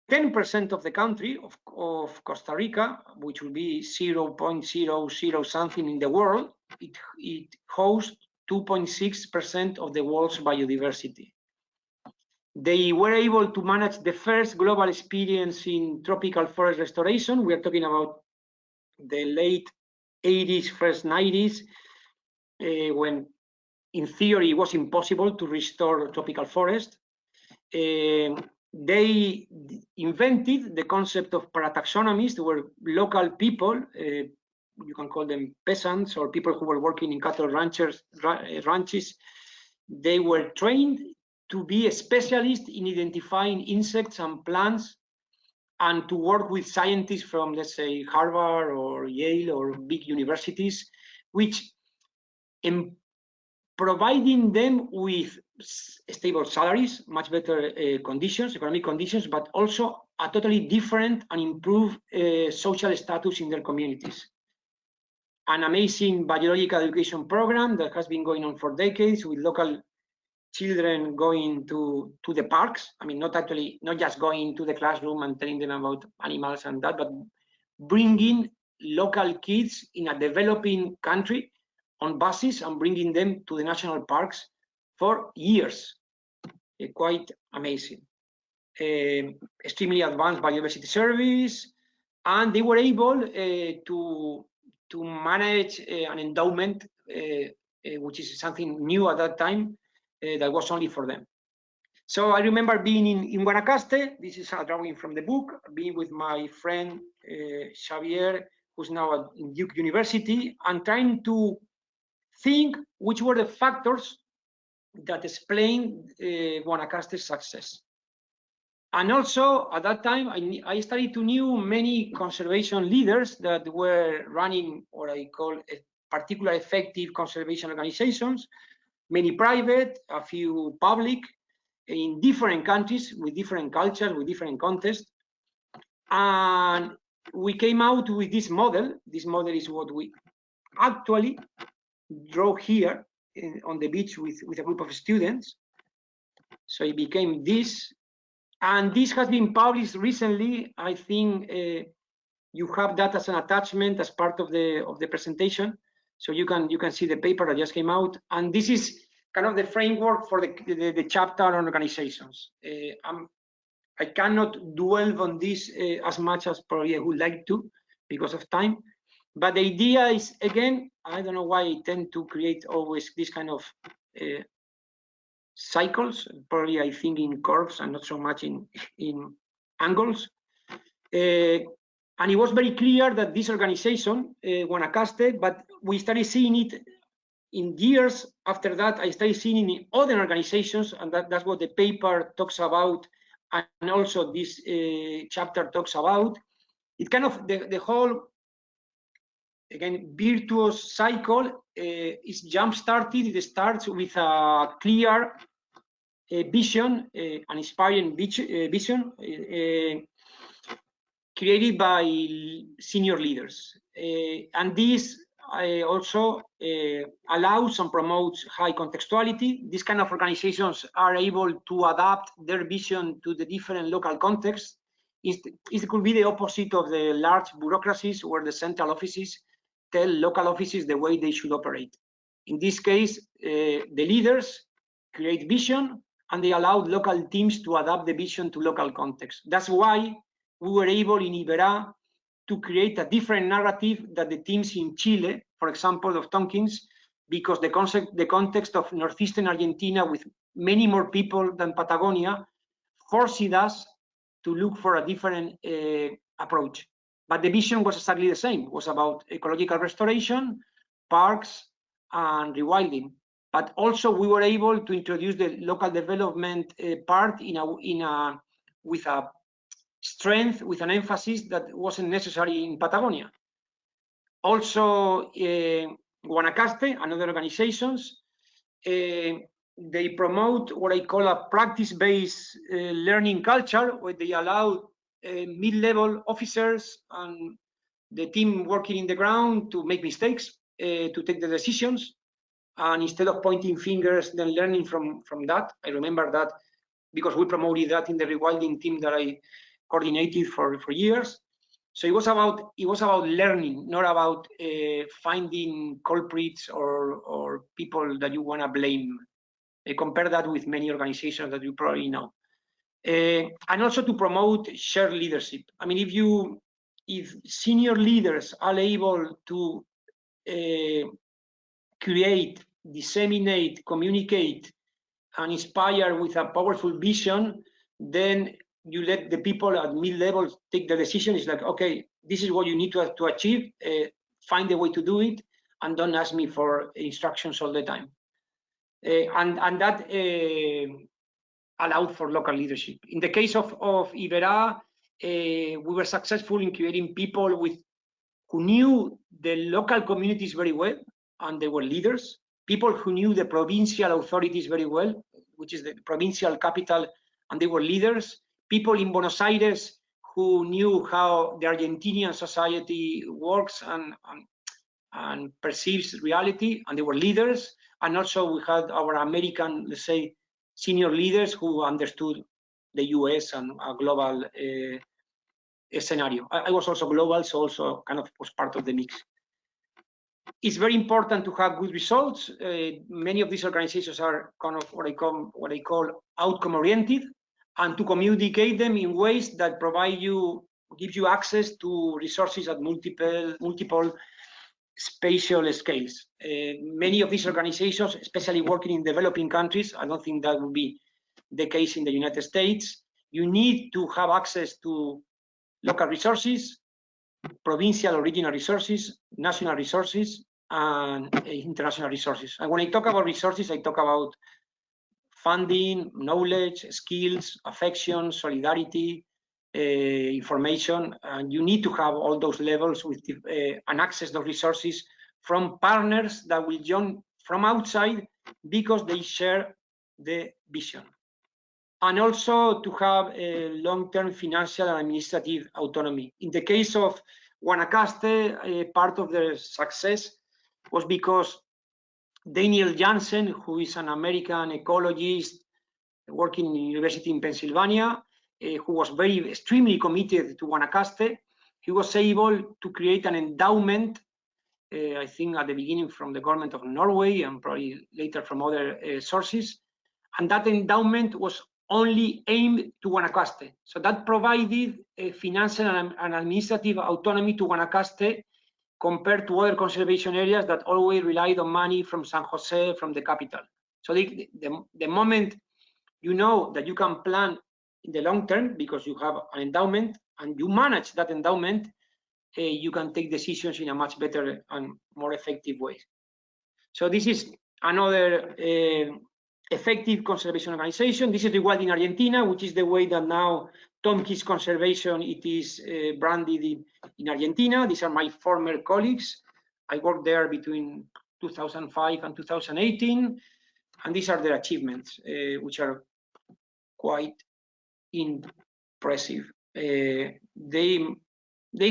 B: 10% of the country of Costa Rica, which will be 0.00 something in the world, it hosts 2.6% of the world's biodiversity. They were able to manage the first global experience in tropical forest restoration. We are talking about the late 80s, first 90s, when in theory it was impossible to restore tropical forest. They invented the concept of parataxonomists, where local people, you can call them peasants or people who were working in cattle ranches, they were trained to be a specialist in identifying insects and plants and to work with scientists from, let's say, Harvard or Yale or big universities, which providing them with stable salaries, much better conditions, economic conditions, but also a totally different and improved social status in their communities. An amazing biological education program that has been going on for decades, with local children going to the parks. I mean, not just going to the classroom and telling them about animals and that, but bringing local kids in a developing country on buses and bringing them to the national parks for years. Quite amazing. Extremely advanced biodiversity service, and they were able to manage an endowment, which is something new at that time, that was only for them. So I remember being in Guanacaste. This is a drawing from the book, being with my friend Xavier, who's now at Duke University, and trying to think which were the factors that explain Guanacaste's success. And also at that time, I started to know many conservation leaders that were running what I call particular effective conservation organizations, many private, a few public, in different countries, with different cultures, with different contexts. And we came out with this model. This model is what we actually draw here on the beach with a group of students. So it became this, and this has been published recently. I think you have that as an attachment as part of the presentation, so you can see the paper that just came out. And this is kind of the framework for the chapter on organizations. I cannot dwell on this as much as probably I would like to because of time. But the idea is, again, I don't know why I tend to create always this kind of cycles. Probably I think in curves and not so much in angles. And it was very clear that this organization, Guanacaste, but we started seeing it in years after that. I started seeing it in other organizations, and that's what the paper talks about, and also this chapter talks about. It kind of, the whole, again, virtuous cycle is jump-started. It starts with a clear vision, an inspiring vision created by senior leaders. And this also allows and promotes high contextuality. These kind of organizations are able to adapt their vision to the different local contexts. It could be the opposite of the large bureaucracies where the central offices tell local offices the way they should operate. In this case, the leaders create vision and they allow local teams to adapt the vision to local context. That's why we were able in Iberá to create a different narrative than the teams in Chile, for example, of Tompkins, because the context of northeastern Argentina with many more people than Patagonia forced us to look for a different approach. But the vision was exactly the same. It was about ecological restoration, parks, and rewilding. But also we were able to introduce the local development part with a strength, with an emphasis that wasn't necessary in Patagonia. Also, Guanacaste and other organizations, they promote what I call a practice-based learning culture, where they allow mid-level officers and the team working in the ground to make mistakes, to take the decisions, and instead of pointing fingers, then learning from that. I remember that because we promoted that in the rewilding team that I coordinated for years. So it was about learning, not about finding culprits or people that you want to blame. Compare that with many organizations that you probably know. And also to promote shared leadership. I mean, if senior leaders are able to create, disseminate, communicate, and inspire with a powerful vision, then you let the people at mid-level take the decision. It's like, okay, this is what you need to achieve, find a way to do it, and don't ask me for instructions all the time. And that allowed for local leadership. In the case of Iberá, we were successful in creating people who knew the local communities very well, and they were leaders. People who knew the provincial authorities very well, which is the provincial capital, and they were leaders. People in Buenos Aires who knew how the Argentinian society works and perceives reality, and they were leaders. And also we had our American, let's say, senior leaders who understood the US and a global scenario. I was also global, so also kind of was part of the mix. It's very important to have good results. Many of these organizations are kind of what I call outcome oriented, and to communicate them in ways that gives you access to resources at multiple spatial scales. Many of these organizations, especially working in developing countries, I don't think that would be the case in the United States. You need to have access to local resources, provincial or regional resources, national resources, and international resources. And when I talk about resources, I talk about funding, knowledge, skills, affection, solidarity, information, and you need to have all those levels with and access those resources from partners that will join from outside because they share the vision. And also to have a long-term financial and administrative autonomy. In the case of Guanacaste, part of their success was because Daniel Jansen, who is an American ecologist working in the university in Pennsylvania, who was extremely committed to Guanacaste, he was able to create an endowment, I think at the beginning from the government of Norway and probably later from other sources. And that endowment was only aimed to Guanacaste. So that provided a financial and administrative autonomy to Guanacaste compared to other conservation areas that always relied on money from San Jose, from the capital. So the moment you know that you can plan in the long term because you have an endowment and you manage that endowment, you can take decisions in a much better and more effective way. So this is another effective conservation organization. This is Rewilding in Argentina, which is the way that now Tomkins Conservation it is branded in Argentina. These are my former colleagues. I worked there between 2005 and 2018, and these are their achievements, which are quite impressive. They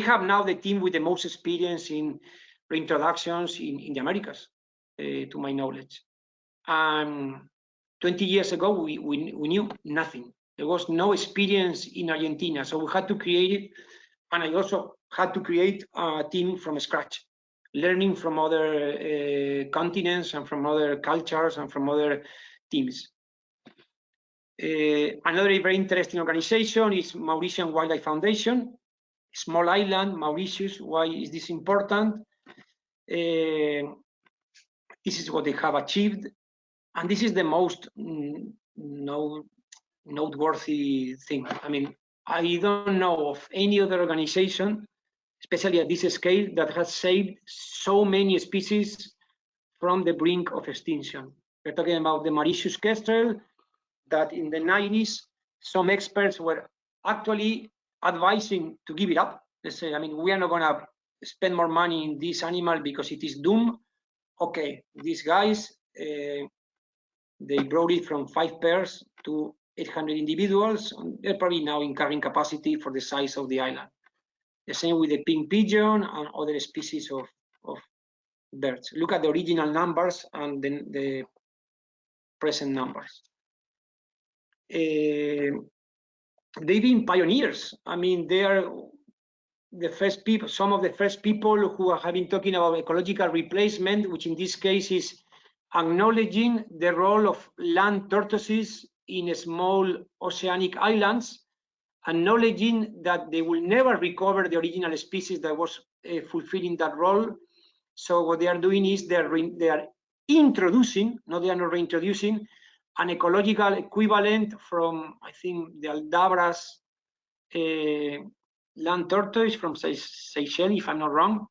B: have now the team with the most experience in reintroductions in the Americas, to my knowledge. 20 years ago, we knew nothing. There was no experience in Argentina, so we had to create it. And I also had to create a team from scratch, learning from other continents and from other cultures and from other teams. Another very interesting organization is Mauritian Wildlife Foundation. Small island, Mauritius. Why is this important? This is what they have achieved. And this is the most noteworthy thing. I mean, I don't know of any other organization, especially at this scale, that has saved so many species from the brink of extinction. We're talking about the Mauritius kestrel, that in the 90s, some experts were actually advising to give it up. They say, I mean, we are not gonna spend more money in this animal because it is doomed. Okay, these guys, they brought it from 5 pairs to 800 individuals. And they're probably now in carrying capacity for the size of the island. The same with the pink pigeon and other species of birds. Look at the original numbers and then the present numbers. they've been pioneers. I mean, they are the first people, some of the first people who have been talking about ecological replacement, which in this case is acknowledging the role of land tortoises in small oceanic islands, acknowledging that they will never recover the original species that was fulfilling that role. So what they are doing is they are introducing, no, they are not reintroducing, an ecological equivalent from, I think, the Aldabras land tortoise from Seychelles, if I'm not wrong.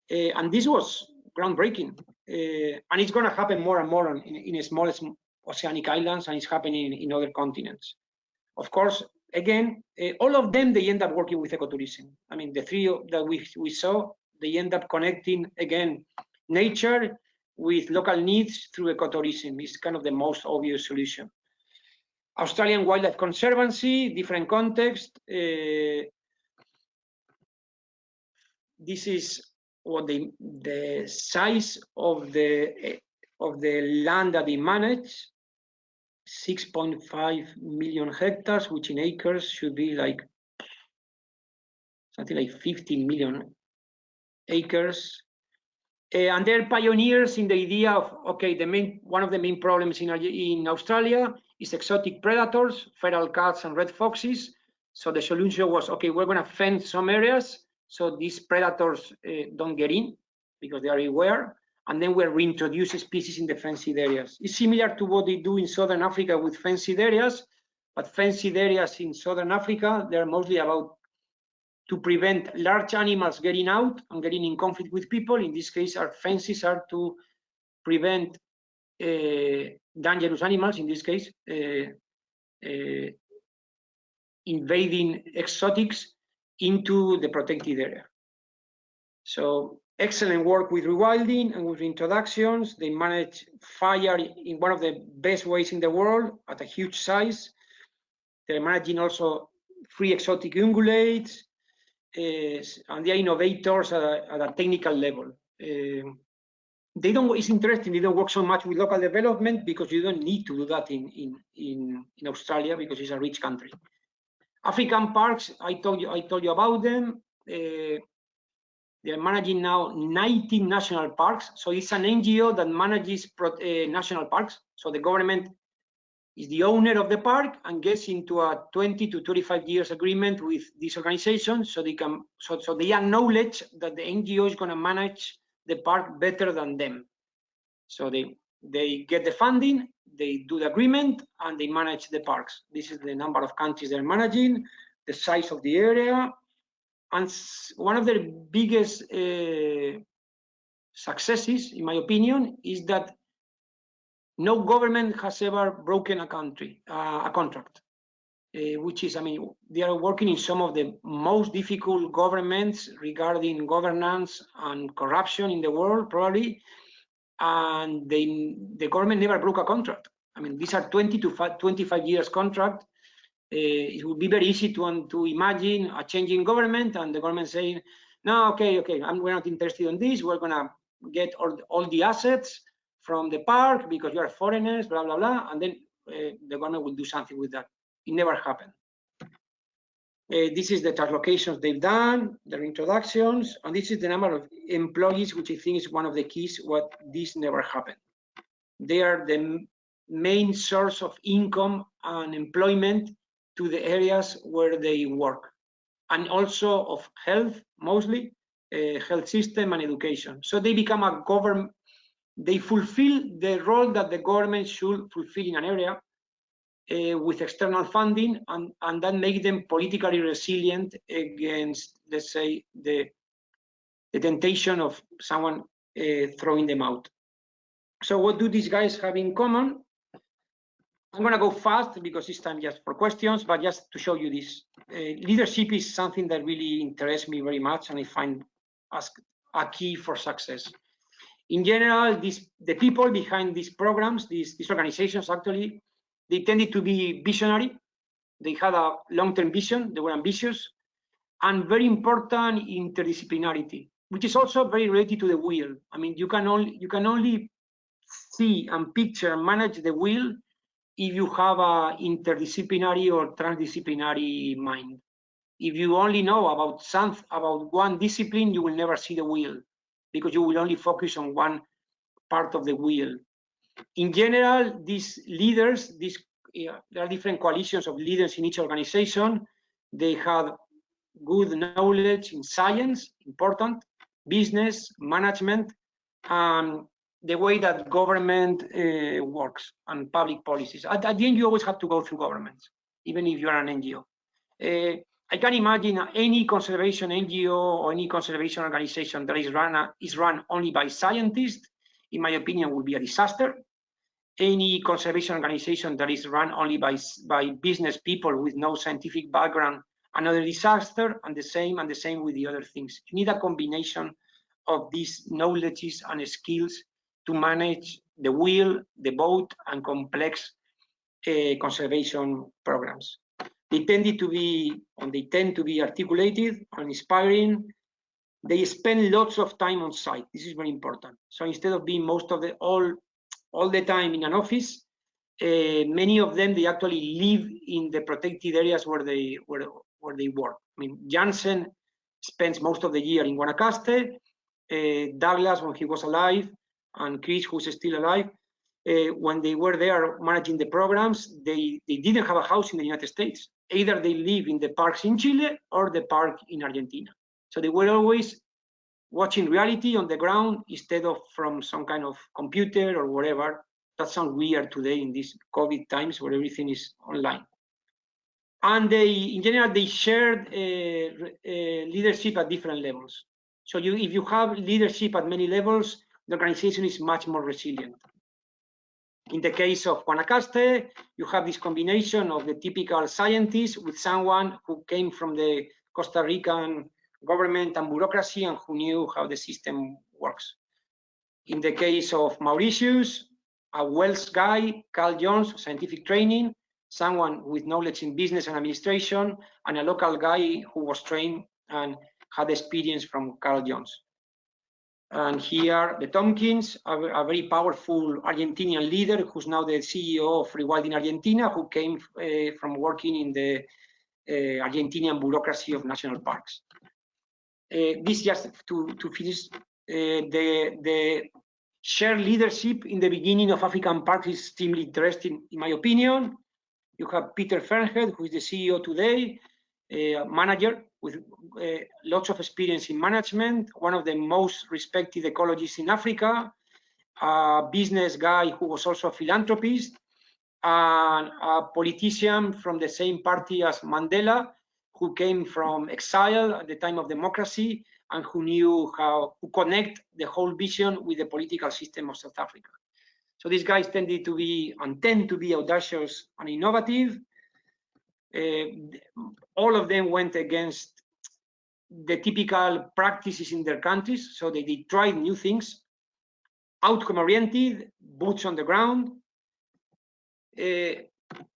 B: And this was groundbreaking. And it's going to happen more and more in small oceanic islands, and it's happening in other continents. Of course, again, all of them, they end up working with ecotourism. I mean, the three that we saw, they end up connecting, again, nature with local needs through ecotourism. It's kind of the most obvious solution. Australian Wildlife Conservancy, different context. This is what the size of the land that they manage, 6.5 million hectares, which in acres should be like something like 15 million acres. And they're pioneers in the idea of, okay, one of the main problems in Australia is exotic predators, feral cats and red foxes. So the solution was, okay, we're going to fence some areas so these predators don't get in because they are everywhere, and then we'll reintroduce species in the fenced areas. It's similar to what they do in Southern Africa with fenced areas, but fenced areas in Southern Africa, they're mostly about to prevent large animals getting out and getting in conflict with people. In this case, our fences are to prevent dangerous animals, in this case, invading exotics into the protected area. So excellent work with rewilding and with introductions. They manage fire in one of the best ways in the world at a huge size. They're managing also free exotic ungulates, and they are innovators at a technical level. They don't. It's interesting. They don't work so much with local development because you don't need to do that in Australia because it's a rich country. African parks, I told you about them. They're managing now 19 national parks. So it's an NGO that manages national parks. So the government is the owner of the park and gets into a 20 to 35 years agreement with this organization, so they can so they acknowledge that the NGO is going to manage the park better than them. So they get the funding, they do the agreement, and they manage the parks. This is the number of countries they're managing, the size of the area, and one of their biggest successes, in my opinion, is that no government has ever broken a contract, which is, I mean, they are working in some of the most difficult governments regarding governance and corruption in the world, probably, and the government never broke a contract. I mean, these are 20 to 25 years contract. It would be very easy to imagine a changing government and the government saying, no, okay, we're not interested in this. We're gonna get all the assets from the park because you are foreigners, blah, blah, blah. And then the government will do something with that. It never happened. This is the translocations they've done, their introductions, and this is the number of employees, which I think is one of the keys what this never happened. They are the main source of income and employment to the areas where they work, and also of health, mostly, health system and education. So they become a government, they fulfill the role that the government should fulfill in an area with external funding, and that makes them politically resilient against, let's say, the temptation of someone throwing them out. So what do these guys have in common? I'm going to go fast because it's time just for questions, but just to show you this. Leadership is something that really interests me very much, and I find as a key for success. In general, the people behind these programs, these organizations, actually, they tended to be visionary. They had a long-term vision. They were ambitious, and very important, interdisciplinarity, which is also very related to the wheel. I mean, you can only see and picture and manage the wheel if you have a interdisciplinary or transdisciplinary mind. If you only know about one discipline, you will never see the wheel, because you will only focus on one part of the wheel. In general, these leaders, there are different coalitions of leaders in each organization. They have good knowledge in science, important, business, management, and the way that government works and public policies. At the end, you always have to go through governments, even if you are an NGO. I can imagine any conservation NGO or any conservation organization that is run only by scientists, in my opinion, would be a disaster. Any conservation organization that is run only by business people with no scientific background, another disaster, and the same with the other things. You need a combination of these knowledges and skills to manage the wheel, the boat, and complex conservation programs. They tend to be articulated and inspiring. They spend lots of time on site. This is very important. So instead of being all the time in an office, many of them, they actually live in the protected areas where they work. I mean, Jansen spends most of the year in Guanacaste. Douglas, when he was alive, and Chris, who's still alive, when they were there managing the programs, they didn't have a house in the United States. Either they live in the parks in Chile or the park in Argentina. So they were always watching reality on the ground instead of from some kind of computer or whatever. That sounds weird today in these COVID times where everything is online. And in general, they shared leadership at different levels. So if you have leadership at many levels, the organization is much more resilient. In the case of Guanacaste, you have this combination of the typical scientist with someone who came from the Costa Rican government and bureaucracy and who knew how the system works. In the case of Mauritius, a Welsh guy, Carl Jones, scientific training, someone with knowledge in business and administration, and a local guy who was trained and had experience from Carl Jones. And here, the Tompkins, a very powerful Argentinian leader who's now the CEO of Rewilding Argentina, who came from working in the Argentinian bureaucracy of national parks. This just to finish, the shared leadership in the beginning of African parks is extremely interesting, in my opinion. You have Peter Fernhead, who is the CEO today, a manager with lots of experience in management, one of the most respected ecologists in Africa, a business guy who was also a philanthropist, and a politician from the same party as Mandela, who came from exile at the time of democracy and who knew how to connect the whole vision with the political system of South Africa. So these guys tend to be audacious and innovative. All of them went against the typical practices in their countries, so they tried new things, outcome-oriented, boots on the ground,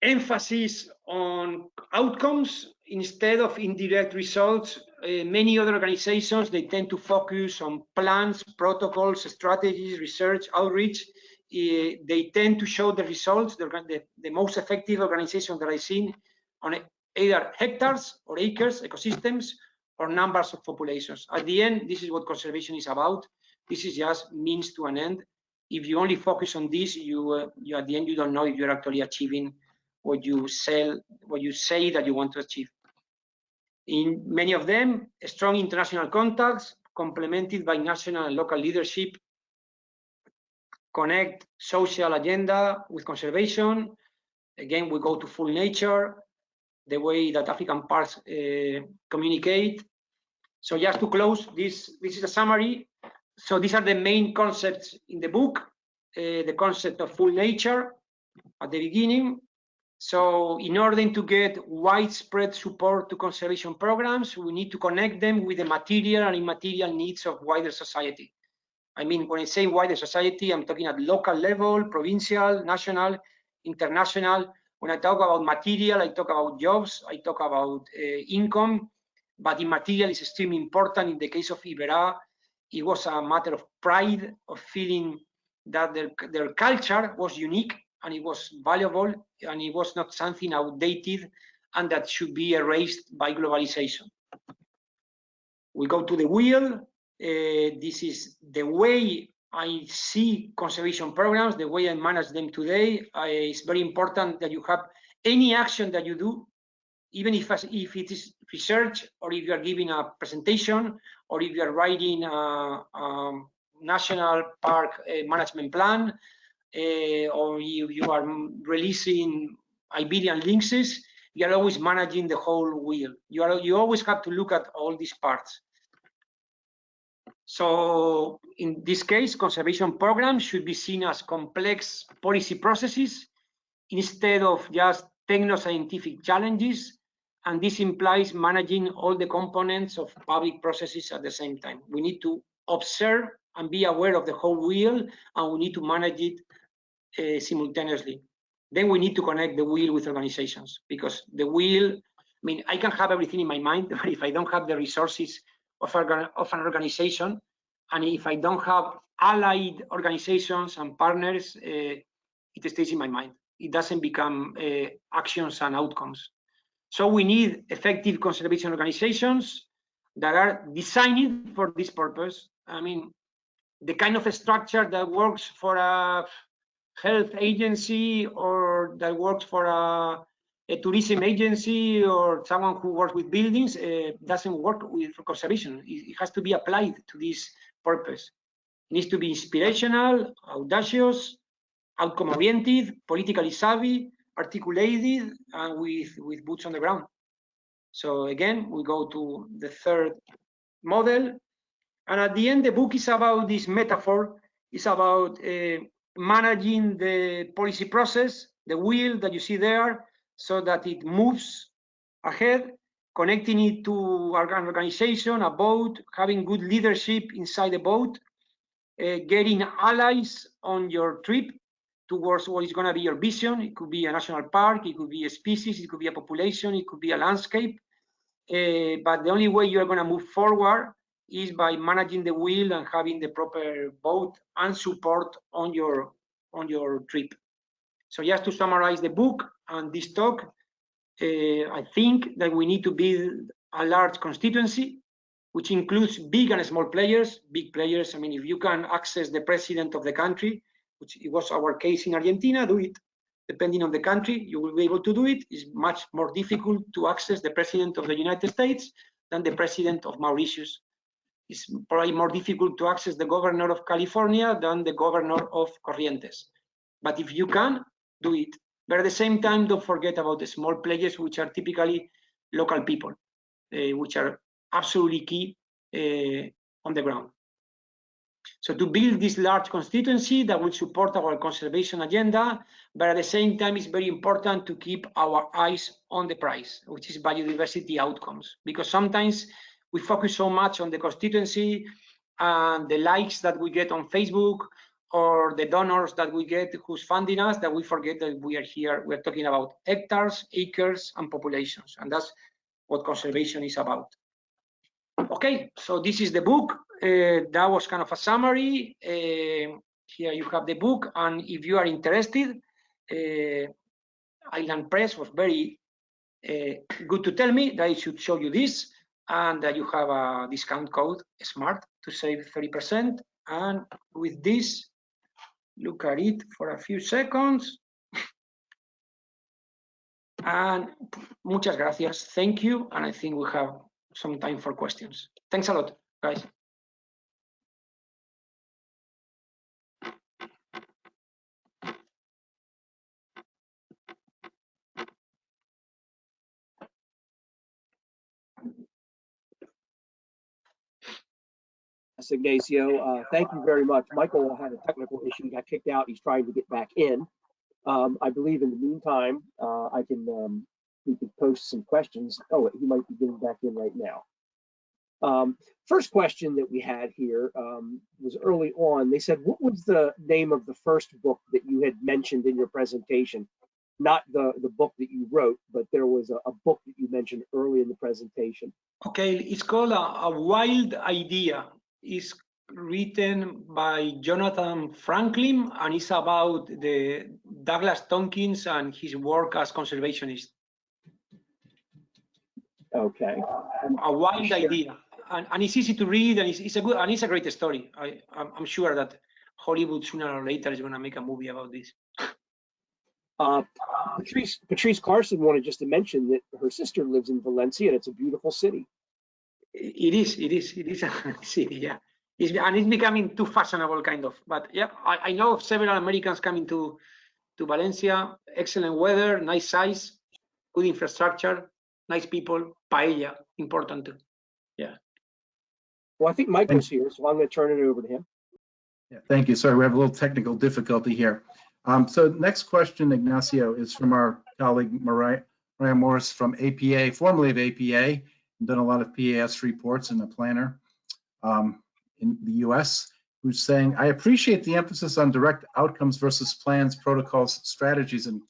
B: emphasis on outcomes instead of indirect results. Many other organizations, they tend to focus on plans, protocols, strategies, research, outreach. They tend to show the results. The most effective organizations that I've seen on either hectares or acres, ecosystems, or numbers of populations. At the end, this is what conservation is about. This is just means to an end. If you only focus on this, you at the end, you don't know if you're actually achieving what you say that you want to achieve. In many of them, strong international contacts complemented by national and local leadership connect social agenda with conservation. Again, we go to full nature, the way that African parks communicate. So just to close, this is a summary. So these are the main concepts in the book. The concept of full nature at the beginning. So in order to get widespread support to conservation programs, we need to connect them with the material and immaterial needs of wider society. I mean, when I say wider society, I'm talking at local level, provincial, national, international. When I talk about material, I talk about jobs, I talk about income, but immaterial is extremely important. In the case of Iberá, it was a matter of pride, of feeling that their culture was unique and it was valuable, and it was not something outdated and that should be erased by globalization. We go to the wheel. This is the way I see conservation programs, the way I manage them today. It's very important that you have any action that you do, even if it is research, or if you are giving a presentation, or if you are writing a national park management plan, or you are releasing Iberian lynxes, you are always managing the whole wheel. You always have to look at all these parts. So in this case, conservation programs should be seen as complex policy processes instead of just techno-scientific challenges. And this implies managing all the components of public processes at the same time. We need to observe and be aware of the whole wheel, and we need to manage it simultaneously. Then we need to connect the wheel with organizations, because the wheel, I mean, I can have everything in my mind, but if I don't have the resources of an organization, and if I don't have allied organizations and partners, it stays in my mind. It doesn't become actions and outcomes. So we need effective conservation organizations that are designed for this purpose. I mean, the kind of a structure that works for a health agency, or that works for a tourism agency, or someone who works with buildings, doesn't work for conservation. It has to be applied to this purpose. It needs to be inspirational, audacious, outcome-oriented, politically savvy, articulated, and with boots on the ground. So again, we go to the third model. And at the end, the book is about this metaphor. It's about managing the policy process, the wheel that you see there, so that it moves ahead, connecting it to an organization, a boat, having good leadership inside the boat, getting allies on your trip towards what is going to be your vision. It could be a national park, it could be a species, it could be a population, it could be a landscape. But the only way you're going to move forward is by managing the wheel and having the proper boat and support on your trip. So just to summarize the book and this talk, I think that we need to build a large constituency, which includes big and small players. Big players, I mean, if you can access the president of the country, which it was our case in Argentina, do it. Depending on the country, you will be able to do it. It's much more difficult to access the president of the United States than the president of Mauritius. It's probably more difficult to access the governor of California than the governor of Corrientes. But if you can, do it. But at the same time, don't forget about the small players, which are typically local people, which are absolutely key on the ground. So to build this large constituency that will support our conservation agenda, but at the same time, it's very important to keep our eyes on the prize, which is biodiversity outcomes, because sometimes we focus so much on the constituency and the likes that we get on Facebook, or the donors that we get who's funding us, that we forget that we are here, we're talking about hectares, acres, and populations, and that's what conservation is about. Okay, so this is the book. That was kind of a summary. Here you have the book, and if you are interested, Island Press was very good to tell me that I should show you this, and that you have a discount code, SMART, to save 30%. And with this, look at it for a few seconds. And muchas gracias, thank you, and I think we have some time for questions. Thanks a lot, guys.
C: Ignacio, thank you very much. Michael had a technical issue, he got kicked out. He's trying to get back in. I believe in the meantime, we could post some questions. Oh, he might be getting back in right now. First question that we had here was early on. They said, what was the name of the first book that you had mentioned in your presentation? Not the book that you wrote, but there was a book that you mentioned early in the presentation.
B: Okay, it's called A Wild Idea. It's written by Jonathan Franklin, and it's about the Douglas Tompkins and his work as conservationist.
C: Okay.
B: A wild
C: Sure.
B: idea, and it's easy to read, and it's a great story. I'm sure that Hollywood sooner or later is going to make a movie about this.
C: Patrice Carson wanted just to mention that her sister lives in Valencia, and it's a beautiful city.
B: It is a city, yeah. And it's becoming too fashionable, kind of. But yeah, I know of several Americans coming to Valencia. Excellent weather, nice size, good infrastructure, nice people, paella, important too. Yeah.
C: Well, I think Michael's here, so I'm going to turn it over to him.
A: Yeah, thank you. Sorry, we have a little technical difficulty here. So next question, Ignacio, is from our colleague Mariah Morris from APA, formerly of APA, done a lot of PAS reports and a planner in the US, who's saying, I appreciate the emphasis on direct outcomes versus plans, protocols, strategies, and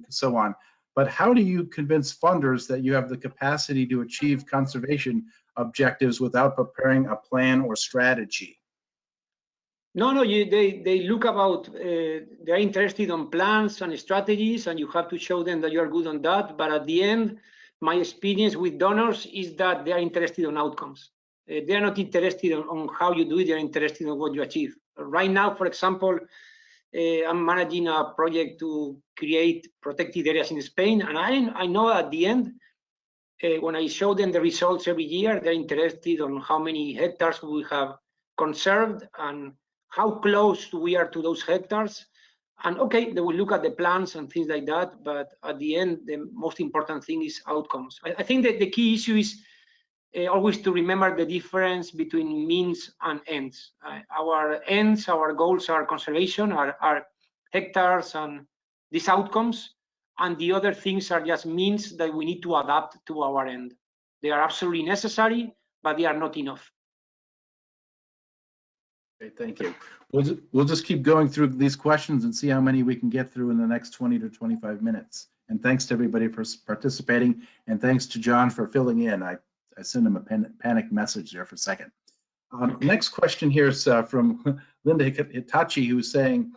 A: so on. But how do you convince funders that you have the capacity to achieve conservation objectives without preparing a plan or strategy?
B: No, they look about, they're interested on plans and strategies, and you have to show them that you are good on that. But at the end, my experience with donors is that they are interested on outcomes. They are not interested on how you do it, they're interested in what you achieve. Right now, for example, I'm managing a project to create protected areas in Spain, and I know at the end, when I show them the results every year, they're interested on how many hectares we have conserved and how close we are to those hectares. And okay, they will look at the plans and things like that, but at the end, the most important thing is outcomes. I think that the key issue is always to remember the difference between means and ends. Our ends, our goals are conservation, are hectares and these outcomes, and the other things are just means that we need to adapt to our end. They are absolutely necessary, but they are not enough.
A: Okay, thank you. We'll just keep going through these questions and see how many we can get through in the next 20 to 25 minutes. And thanks to everybody for participating, and thanks to John for filling in. I sent him a panic message there for a second. Next question here is from Linda Hitachi, who's saying,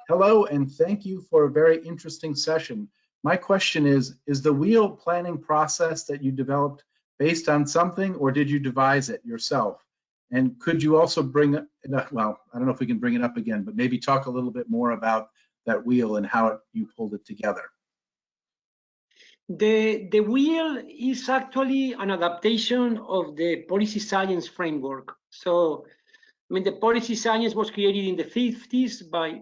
A: hello and thank you for a very interesting session. My question is the wheel planning process that you developed based on something, or did you devise it yourself? And could you also bring it up, well, I don't know if we can bring it up again, but maybe talk a little bit more about that wheel and how you pulled it together.
B: The wheel is actually an adaptation of the policy science framework. So, I mean, the policy science was created in the 50s by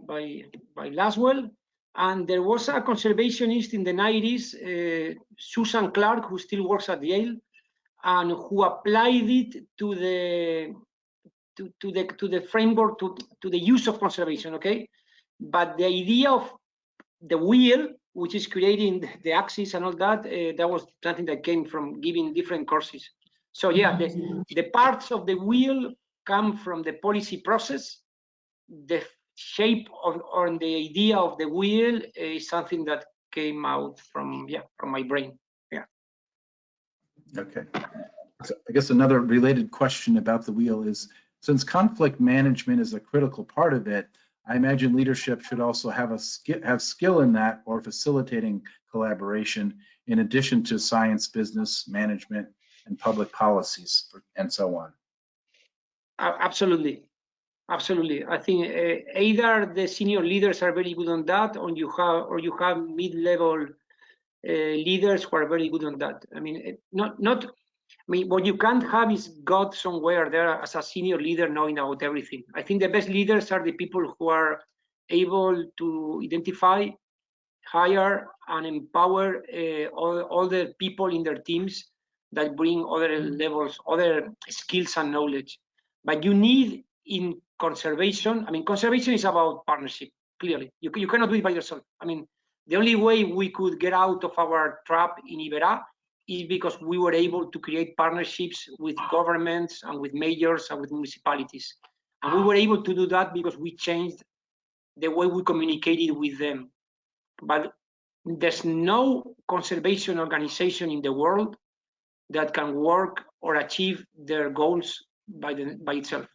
B: Laswell, and there was a conservationist in the 90s, Susan Clark, who still works at Yale, and who applied it to the framework, to the use of conservation, okay? But the idea of the wheel, which is creating the axis and all that, that was something that came from giving different courses. So yeah, the parts of the wheel come from the policy process. The shape or the idea of the wheel is something that came out from my brain. Yeah.
A: Okay. So I guess another related question about the wheel is, since conflict management is a critical part of it, I imagine leadership should also have skill in that, or facilitating collaboration, in addition to science, business, management, and public policies, and so on.
B: Absolutely. I think either the senior leaders are very good on that, or you have mid-level leaders who are very good on that. I mean, I mean, what you can't have is God somewhere there as a senior leader knowing about everything. I think the best leaders are the people who are able to identify, hire, and empower all the people in their teams that bring other levels, other skills and knowledge. But you need in conservation, I mean, conservation is about partnership, clearly. You cannot do it by yourself. I mean, the only way we could get out of our trap in Iberá is because we were able to create partnerships with governments and with mayors and with municipalities. And we were able to do that because we changed the way we communicated with them. But there's no conservation organization in the world that can work or achieve their goals by itself.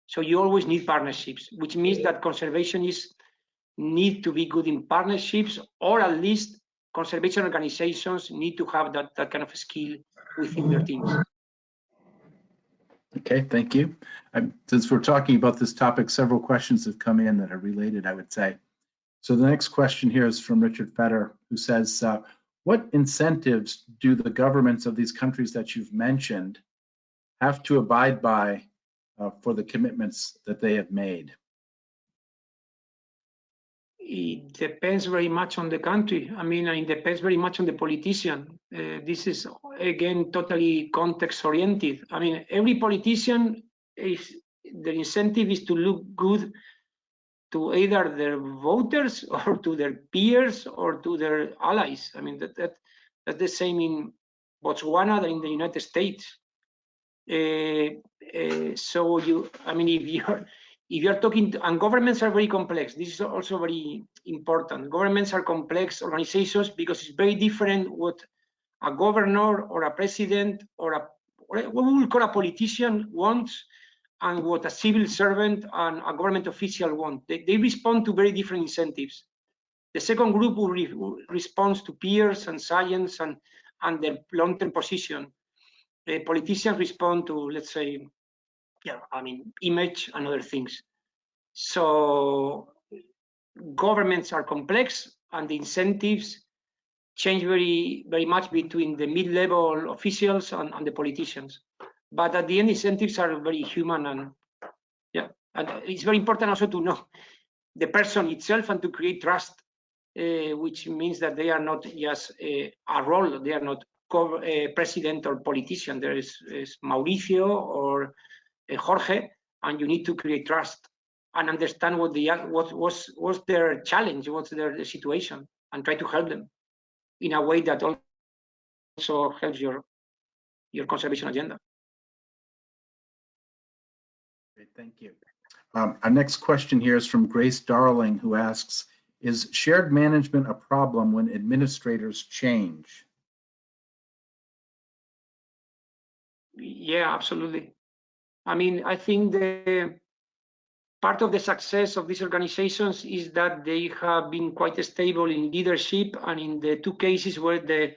B: So you always need partnerships, which means that conservationists need to be good in partnerships, or at least conservation organizations need to have that kind of skill within their teams.
A: Okay, thank you. Since we're talking about this topic, several questions have come in that are related, I would say. So the next question here is from Richard Fetter, who says, what incentives do the governments of these countries that you've mentioned have to abide by for the commitments that they have made?
B: It depends very much on the country. I mean, it depends very much on the politician. This is, again, totally context-oriented. I mean, every politician, the incentive is to look good to either their voters or to their peers or to their allies. I mean, that's the same in Botswana than in the United States. So if you're talking, and governments are very complex. This is also very important. Governments are complex organizations because it's very different what a governor or a president or what we will call a politician wants and what a civil servant and a government official want. They respond to very different incentives. The second group will respond to peers and science and their long-term position. Politicians respond to, let's say, image and other things. So governments are complex and the incentives change very, very much between the mid-level officials and the politicians. But at the end, incentives are very human, and it's very important also to know the person itself and to create trust, which means that they are not just a role, they are not president or politician. There is Mauricio or Jorge, and you need to create trust and understand what's their challenge, what's their situation, and try to help them in a way that also helps your conservation agenda.
A: Great, thank you. Our next question here is from Grace Darling, who asks, is shared management a problem when administrators change?
B: Yeah, absolutely. I mean, I think the part of the success of these organizations is that they have been quite stable in leadership, and in the two cases where the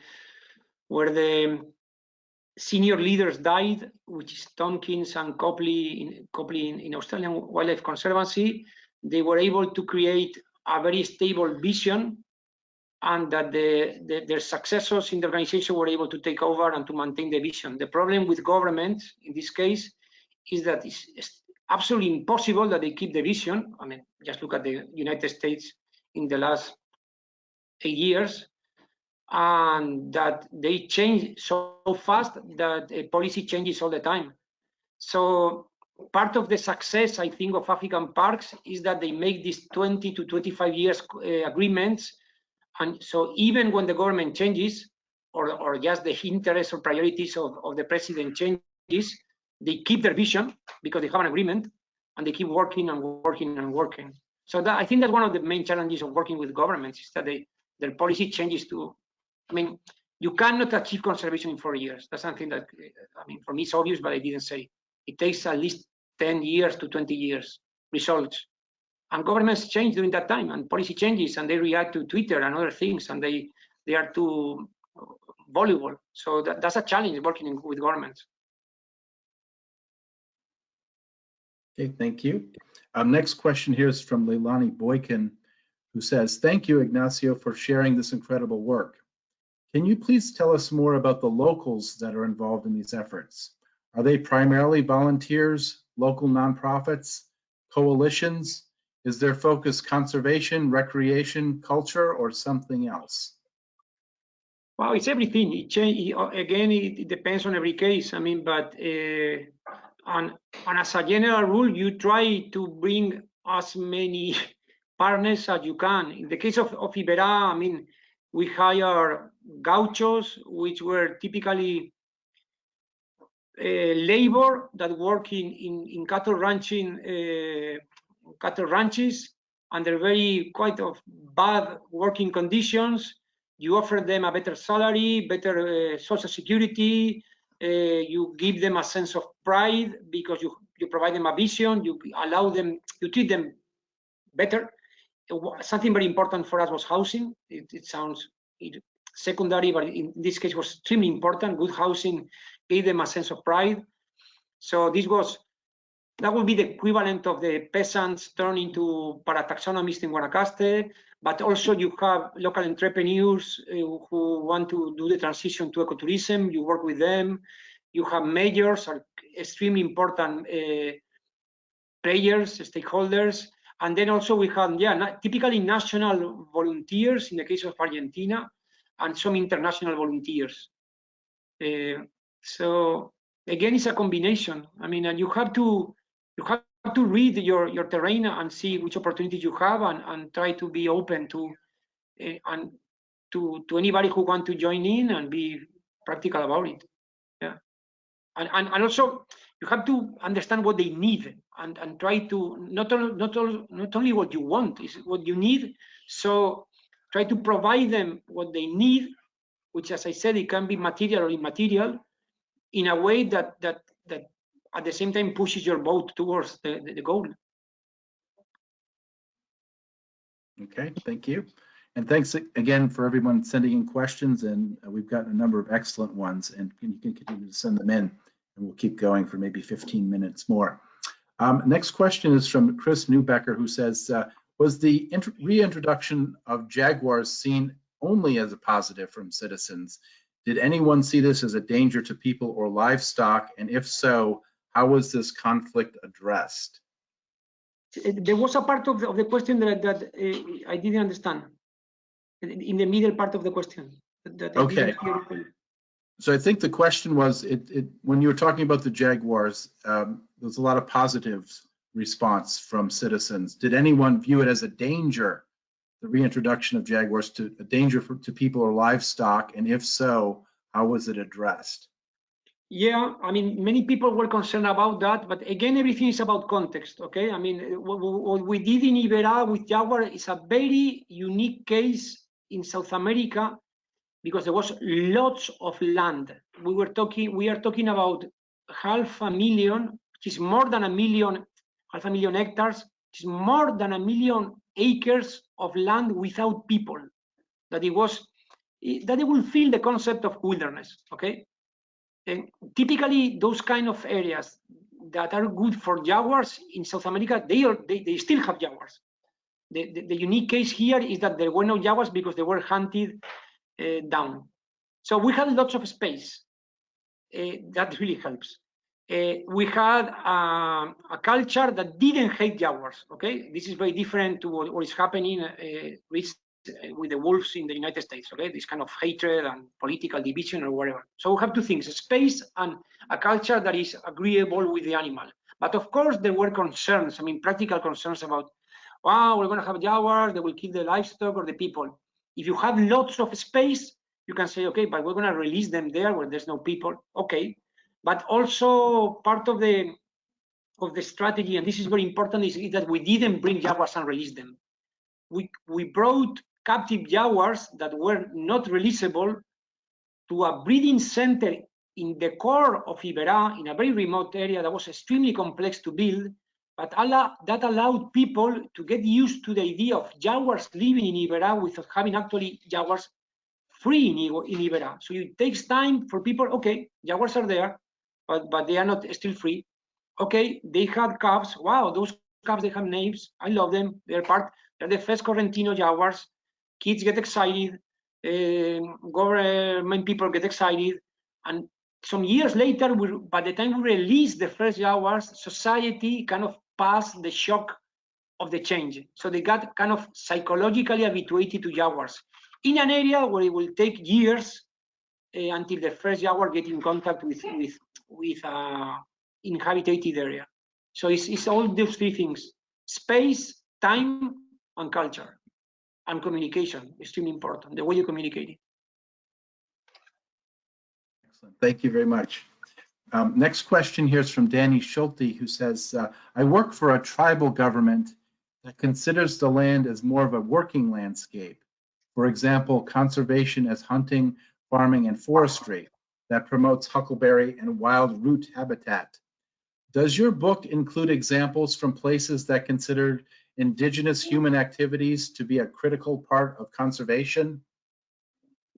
B: senior leaders died, which is Tompkins and Copley in Australian Wildlife Conservancy, they were able to create a very stable vision, and that their successors in the organization were able to take over and to maintain the vision. The problem with governments in this case is that it's absolutely impossible that they keep the vision. I mean, just look at the United States in the last 8 years, and that they change so fast that policy changes all the time. So part of the success, I think, of African parks is that they make these 20 to 25 years agreements. And so even when the government changes, or just the interests or priorities of the president changes, they keep their vision because they have an agreement, and they keep working and working and working. So I think that's one of the main challenges of working with governments, is that their policy changes too. I mean, you cannot achieve conservation in 4 years. That's something that, I mean, for me it's obvious, but I didn't say. It takes at least 10 years to 20 years results. And governments change during that time, and policy changes, and they react to Twitter and other things, and they are too voluble. So that's a challenge working with governments.
A: Okay, thank you. Next question here is from Leilani Boykin, who says, thank you, Ignacio, for sharing this incredible work. Can you please tell us more about the locals that are involved in these efforts? Are they primarily volunteers, local nonprofits, coalitions? Is their focus conservation, recreation, culture, or something else?
B: Well, it's everything. Again, it depends on every case. I mean, but and as a general rule, you try to bring as many partners as you can. In the case of Iberá, I mean, we hire gauchos, which were typically labor that work in cattle ranches under quite bad working conditions. You offer them a better salary, better social security, You give them a sense of pride because you provide them a vision, you allow them, you treat them better. Something very important for us was housing. It sounds secondary, but in this case was extremely important. Good housing gave them a sense of pride. So that would be the equivalent of the peasants turn into parataxonomists in Guanacaste, but also you have local entrepreneurs who want to do the transition to ecotourism. You work with them. You have mayors, are extremely important players, stakeholders. And then also we have, typically national volunteers in the case of Argentina, and some international volunteers. So again, it's a combination. I mean, you have to read your terrain and see which opportunities you have, and try to be open to anybody who want to join in and be practical about it. Yeah, and also you have to understand what they need and try to not only what you want, is what you need. So try to provide them what they need, which, as I said, it can be material or immaterial, in a way that at the same time pushes your boat towards the goal.
A: Okay, thank you. And thanks again for everyone sending in questions, and we've got a number of excellent ones, and you can continue to send them in, and we'll keep going for maybe 15 minutes more. Next question is from Chris Newbecker, who says, was the reintroduction of jaguars seen only as a positive from citizens? Did anyone see this as a danger to people or livestock? And if so, how was this conflict addressed?
B: There was a part of the question that I didn't understand. In the middle part of the question.
A: Okay. So I think the question was, when you were talking about the jaguars, there's a lot of positive response from citizens. Did anyone view it as a danger, the reintroduction of jaguars, to a danger to people or livestock? And if so, how was it addressed?
B: Yeah, I mean, many people were concerned about that, but again, everything is about context, okay? I mean, what we did in Iberá with jaguar is a very unique case in South America, because there was lots of land. We are talking about 500,000, which is more than 500,000 hectares, which is more than 1,000,000 acres of land without people. That it will fill the concept of wilderness, okay? And typically, those kind of areas that are good for jaguars in South America, they still have jaguars. The unique case here is that there were no jaguars because they were hunted down. So we had lots of space. That really helps. We had a culture that didn't hate jaguars. Okay, this is very different to what is happening with the wolves in the United States. Okay, this kind of hatred and political division or whatever. So we have two things: space and a culture that is agreeable with the animal. But of course, there were concerns. I mean, practical concerns about, wow, we're going to have jaguars, they will kill the livestock or the people. If you have lots of space, you can say, okay, but we're going to release them there where there's no people. Okay, but also part of the strategy, and this is very important, is that we didn't bring jaguars and release them. We brought captive jaguars that were not releasable to a breeding center in the core of Iberá, in a very remote area that was extremely complex to build, but that allowed people to get used to the idea of jaguars living in Iberá without having actually jaguars free in Iberá. So it takes time for people, okay, jaguars are there, but they are not still free. Okay, they had calves. Wow, those calves, they have names. I love them. They're the first Correntino jaguars. Kids get excited. Government people get excited. And some years later, by the time we released the first jaguars, society kind of passed the shock of the change. So they got kind of psychologically habituated to jaguars in an area where it will take years until the first jaguar get in contact with inhabited area. So it's all those three things: space, time, and culture, and communication. Extremely important, the way you communicate it.
A: Excellent, thank you very much. Next question here is from Danny Schulte, who says, I work for a tribal government that considers the land as more of a working landscape. For example, conservation as hunting, farming, and forestry. that promotes huckleberry and wild root habitat. Does your book include examples from places that considered indigenous human activities to be a critical part of conservation?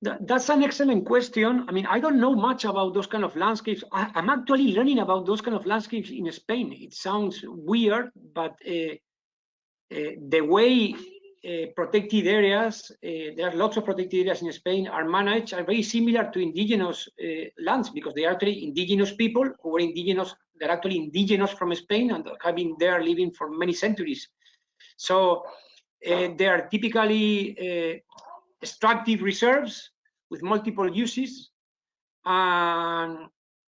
B: That's an excellent question. I mean, I don't know much about those kind of landscapes. I'm actually learning about those kind of landscapes in Spain. It sounds weird, but the way protected areas, there are lots of protected areas in Spain, are managed are very similar to indigenous lands, because they are actually indigenous people who are indigenous. They're actually indigenous from Spain and have been there living for many centuries. So they are typically extractive reserves with multiple uses. And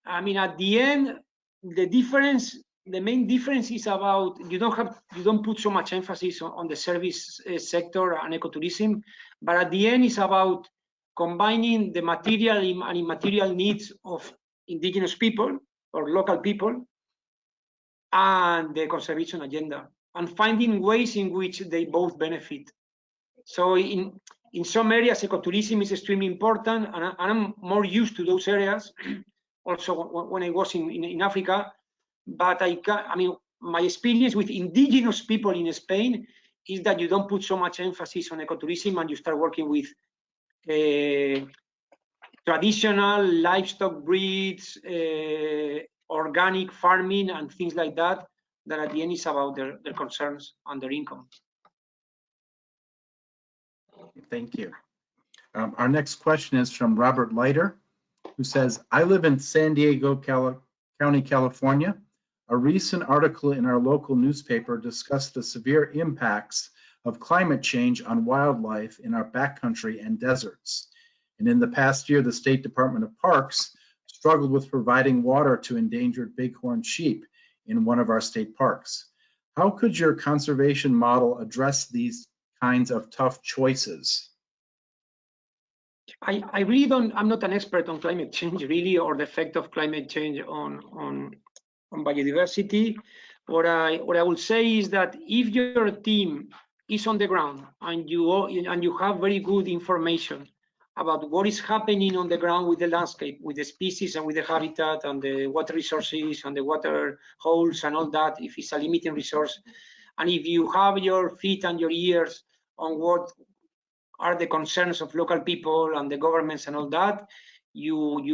B: I mean, at the end, the main difference is about you don't put so much emphasis on the service sector and ecotourism, but at the end it's about combining the material and immaterial needs of indigenous people or local people and the conservation agenda, and finding ways in which they both benefit. So in some areas, ecotourism is extremely important, and I'm more used to those areas also when I was in Africa. But I mean, my experience with indigenous people in Spain is that you don't put so much emphasis on ecotourism, and you start working with traditional livestock breeds, organic farming, and things like that, that at the end is about their concerns and their income.
A: Thank you. Our next question is from Robert Leiter, who says, I live in San Diego County, California. A recent article in our local newspaper discussed the severe impacts of climate change on wildlife in our backcountry and deserts. And in the past year, the State Department of Parks struggled with providing water to endangered bighorn sheep in one of our state parks. How could your conservation model address these kinds of tough choices?
B: I really don't, I'm not an expert on climate change really, or the effect of climate change on biodiversity. What I would say is that if your team is on the ground and you have very good information about what is happening on the ground with the landscape, with the species and with the habitat and the water resources and the water holes and all that, if it's a limiting resource, and if you have your feet and your ears on what are the concerns of local people and the governments and all that, it's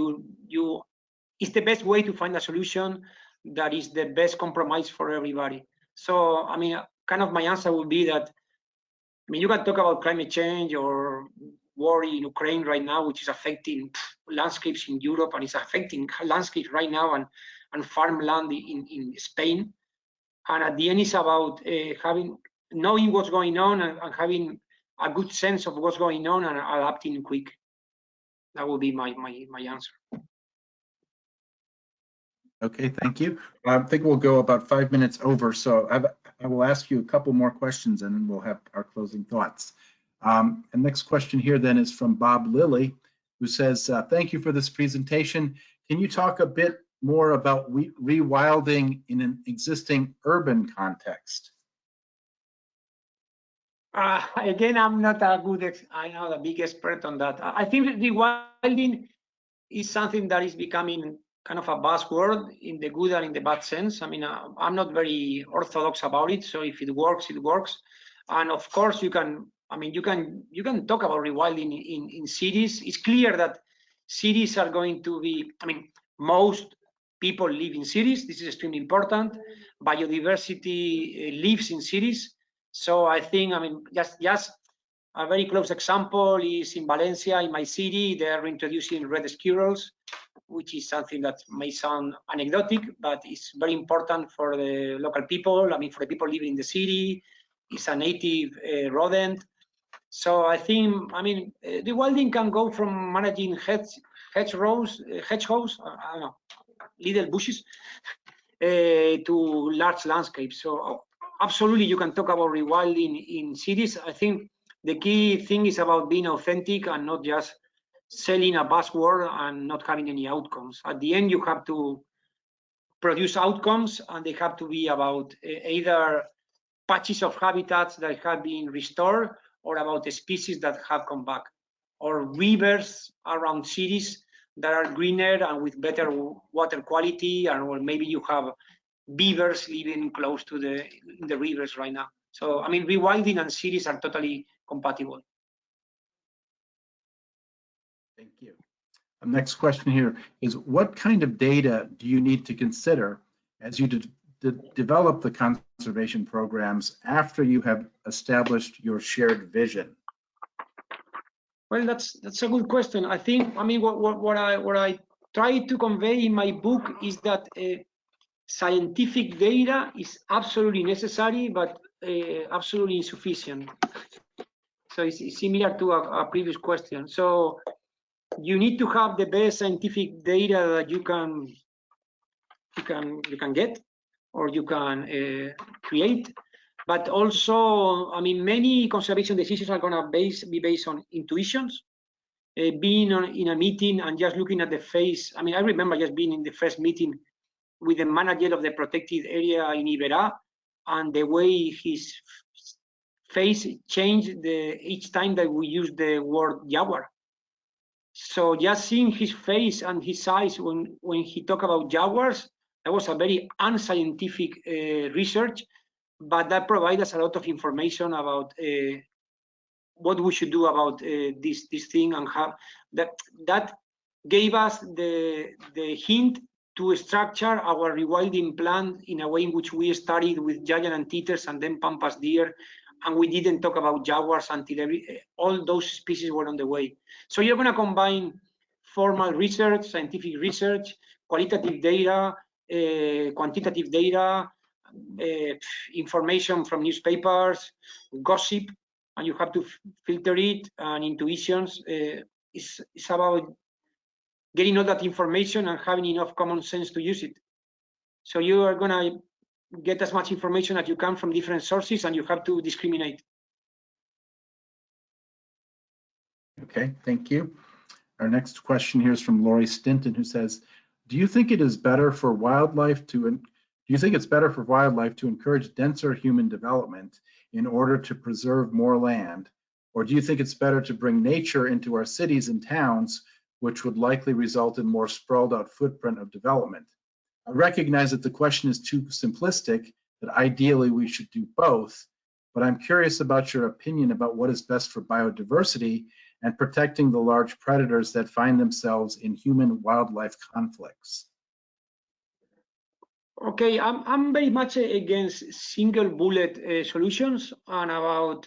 B: the best way to find a solution that is the best compromise for everybody. So, I mean, kind of my answer would be that, I mean, you can talk about climate change or war in Ukraine right now, which is affecting landscapes in Europe, and it's affecting landscapes right now and farmland in Spain. And at the end, it's about knowing what's going on and having a good sense of what's going on and adapting quick. That would be my answer.
A: Okay, thank you. I think we'll go about 5 minutes over, so I will ask you a couple more questions and then we'll have our closing thoughts. And next question here then is from Bob Lilly, who says, thank you for this presentation. Can you talk a bit more about rewilding in an existing urban context?
B: Again, I'm not a big expert on that. I think rewilding is something that is becoming kind of a buzzword in the good and in the bad sense. I mean, I'm not very orthodox about it. So if it works, it works. And of course, you can talk about rewilding in cities. It's clear that cities are going to be, I mean, most people live in cities. This is extremely important. Biodiversity lives in cities. So I think, I mean, just a very close example is in Valencia, in my city, they're introducing red squirrels, which is something that may sound anecdotic, but it's very important for the local people. I mean, for the people living in the city, it's a native rodent. So I think, I mean, rewilding can go from managing hedgerows, I don't know, little bushes, to large landscapes. So absolutely, you can talk about rewilding in cities. I think the key thing is about being authentic and not just selling a buzzword and not having any outcomes. At the end, you have to produce outcomes, and they have to be about either patches of habitats that have been restored or about the species that have come back, or rivers around cities that are greener and with better water quality, or maybe you have beavers living close to the rivers right now. So I mean, rewilding and cities are totally compatible.
A: Thank you. The next question here is, what kind of data do you need to consider as you develop the conservation programs after you have established your shared vision?
B: Well, that's a good question. I think, I mean, what I try to convey in my book is that scientific data is absolutely necessary, but absolutely insufficient. So it's similar to a previous question. So you need to have the best scientific data that you can get, or you can create. But also, I mean, many conservation decisions are going to be based on intuitions. Being in a meeting and just looking at the face. I mean, I remember just being in the first meeting with the manager of the protected area in Iberá, and the way his face changed each time that we used the word jaguar. So just seeing his face and his eyes when he talked about jaguars, that was a very unscientific research, but that provided us a lot of information about what we should do about this thing, and how that gave us the hint to structure our rewilding plan in a way in which we started with giant anteaters and then pampas deer, and we didn't talk about jaguars until all those species were on the way. So you're going to combine formal research, scientific research, qualitative data, quantitative data, information from newspapers, gossip, and you have to filter it, and intuitions. It's about getting all that information and having enough common sense to use it. So you are going to get as much information as you can from different sources, and you have to discriminate.
A: Okay, thank you. Our next question here is from Lori Stinton, who says, do you think it's better for wildlife to encourage denser human development in order to preserve more land? Or do you think it's better to bring nature into our cities and towns, which would likely result in more sprawled out footprint of development? I recognize that the question is too simplistic, that ideally we should do both, but I'm curious about your opinion about what is best for biodiversity and protecting the large predators that find themselves in human-wildlife conflicts.
B: Okay, I'm very much against single bullet solutions, and about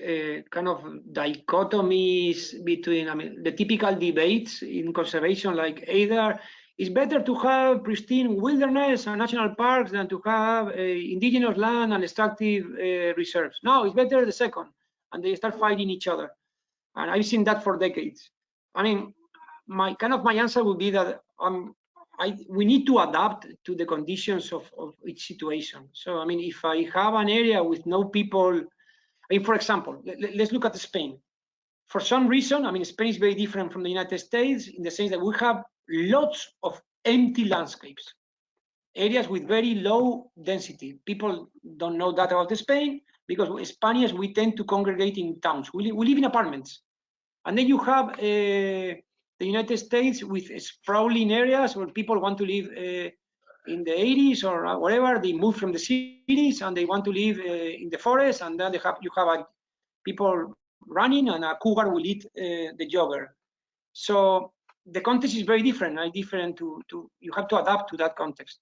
B: kind of dichotomies between, I mean, the typical debates in conservation, like either it's better to have pristine wilderness and national parks than to have indigenous land and extractive reserves. No, it's better the second, and they start fighting each other. And I've seen that for decades. I mean, my answer would be that we need to adapt to the conditions of each situation. So, I mean, if I have an area with no people, I mean, for example, let's look at Spain. For some reason, I mean, Spain is very different from the United States in the sense that we have lots of empty landscapes, areas with very low density. People don't know that about Spain, because Spaniards, we tend to congregate in towns. We live in apartments. And then you have the United States with sprawling areas where people want to live in the 80s or whatever. They move from the cities and they want to live in the forest, and then you have people running, and a cougar will eat the jogger. So the context is very different. You have to adapt to that context.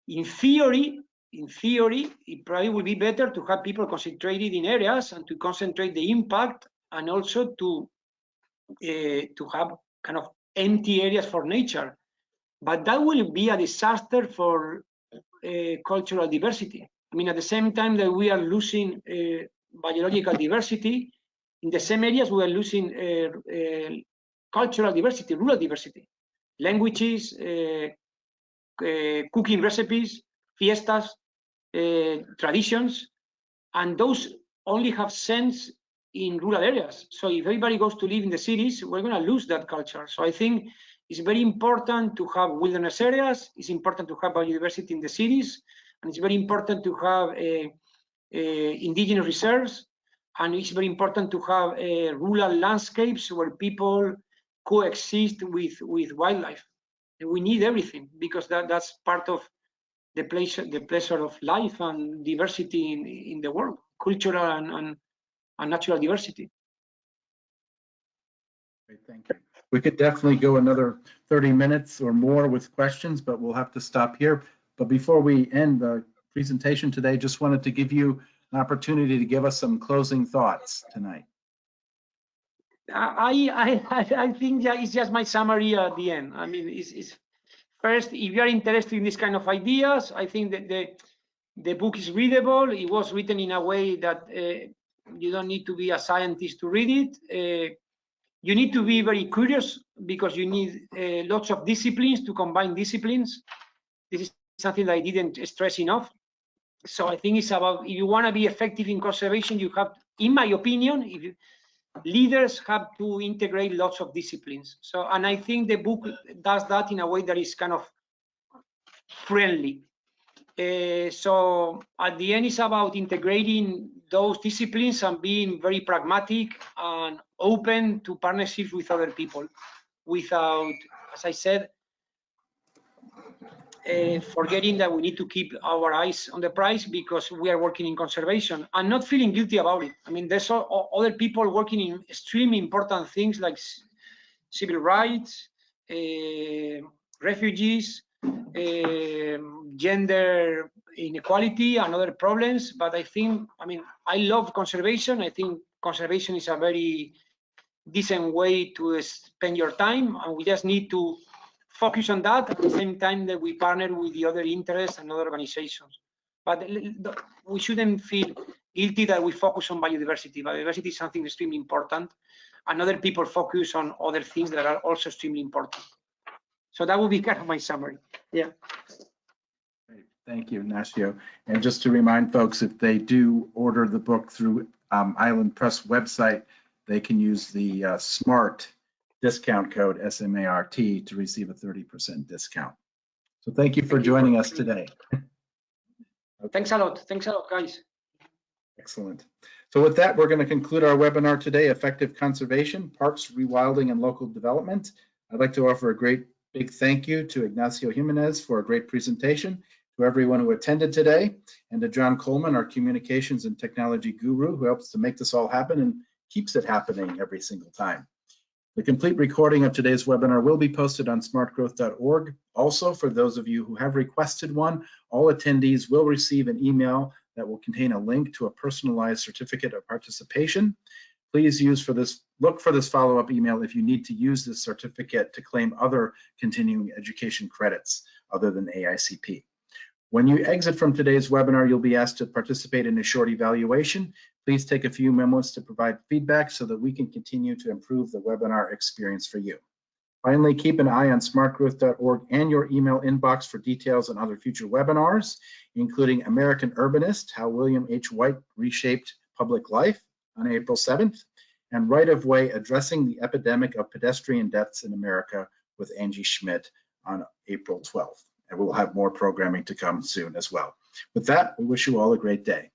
B: In theory, it probably would be better to have people concentrated in areas and to concentrate the impact, and also to have kind of empty areas for nature. But that will be a disaster for cultural diversity. I mean, at the same time that we are losing biological diversity, in the same areas we are losing cultural diversity, rural diversity, languages, cooking recipes, fiestas, traditions, and those only have sense in rural areas. So if everybody goes to live in the cities, we're going to lose that culture. So I think it's very important to have wilderness areas. It's important to have biodiversity in the cities, and it's very important to have indigenous reserves, and it's very important to have rural landscapes where people coexist with wildlife. And we need everything, because that's part of the pleasure of life and diversity in the world, cultural and natural diversity.
A: Great, thank you. We could definitely go another 30 minutes or more with questions, but we'll have to stop here. But before we end the presentation today, just wanted to give you an opportunity to give us some closing thoughts tonight.
B: I think it's just my summary at the end. I mean, it's first, if you are interested in this kind of ideas, I think that the book is readable. It was written in a way that you don't need to be a scientist to read it. You need to be very curious, because you need lots of disciplines to combine disciplines. This is something that I didn't stress enough. So I think it's about, if you want to be effective in conservation, you have, in my opinion, leaders have to integrate lots of disciplines. So, and I think the book does that in a way that is kind of friendly. So at the end, it's about integrating those disciplines and being very pragmatic and open to partnerships with other people, without, as I said, forgetting that we need to keep our eyes on the prize, because we are working in conservation, and not feeling guilty about it. I mean, there's other people working in extremely important things like civil rights, refugees, gender inequality, and other problems. But I think, I mean, I love conservation. I think conservation is a very decent way to spend your time, and we just need to focus on that at the same time that we partner with the other interests and other organizations. But we shouldn't feel guilty that we focus on biodiversity. Biodiversity is something extremely important, and other people focus on other things that are also extremely important. So that would be kind of my summary. Yeah.
A: Great. Thank you, Ignacio. And just to remind folks, if they do order the book through Island Press website, they can use the SMART discount code, SMART, to receive a 30% discount. So thank you for joining us today.
B: Okay. Thanks a lot, guys.
A: Excellent. So with that, we're going to conclude our webinar today, Effective Conservation, Parks, Rewilding, and Local Development. I'd like to offer a great big thank you to Ignacio Jimenez for a great presentation, to everyone who attended today, and to John Coleman, our communications and technology guru, who helps to make this all happen and keeps it happening every single time. The complete recording of today's webinar will be posted on smartgrowth.org. Also, for those of you who have requested one, all attendees will receive an email that will contain a link to a personalized certificate of participation. Please look for this follow-up email if you need to use this certificate to claim other continuing education credits other than AICP. When you exit from today's webinar, you'll be asked to participate in a short evaluation. Please take a few moments to provide feedback so that we can continue to improve the webinar experience for you. Finally, keep an eye on smartgrowth.org and your email inbox for details on other future webinars, including American Urbanist, How William H. White Reshaped Public Life on April 7th, and Right of Way, Addressing the Epidemic of Pedestrian Deaths in America with Angie Schmidt on April 12th. And we'll have more programming to come soon as well. With that, we wish you all a great day.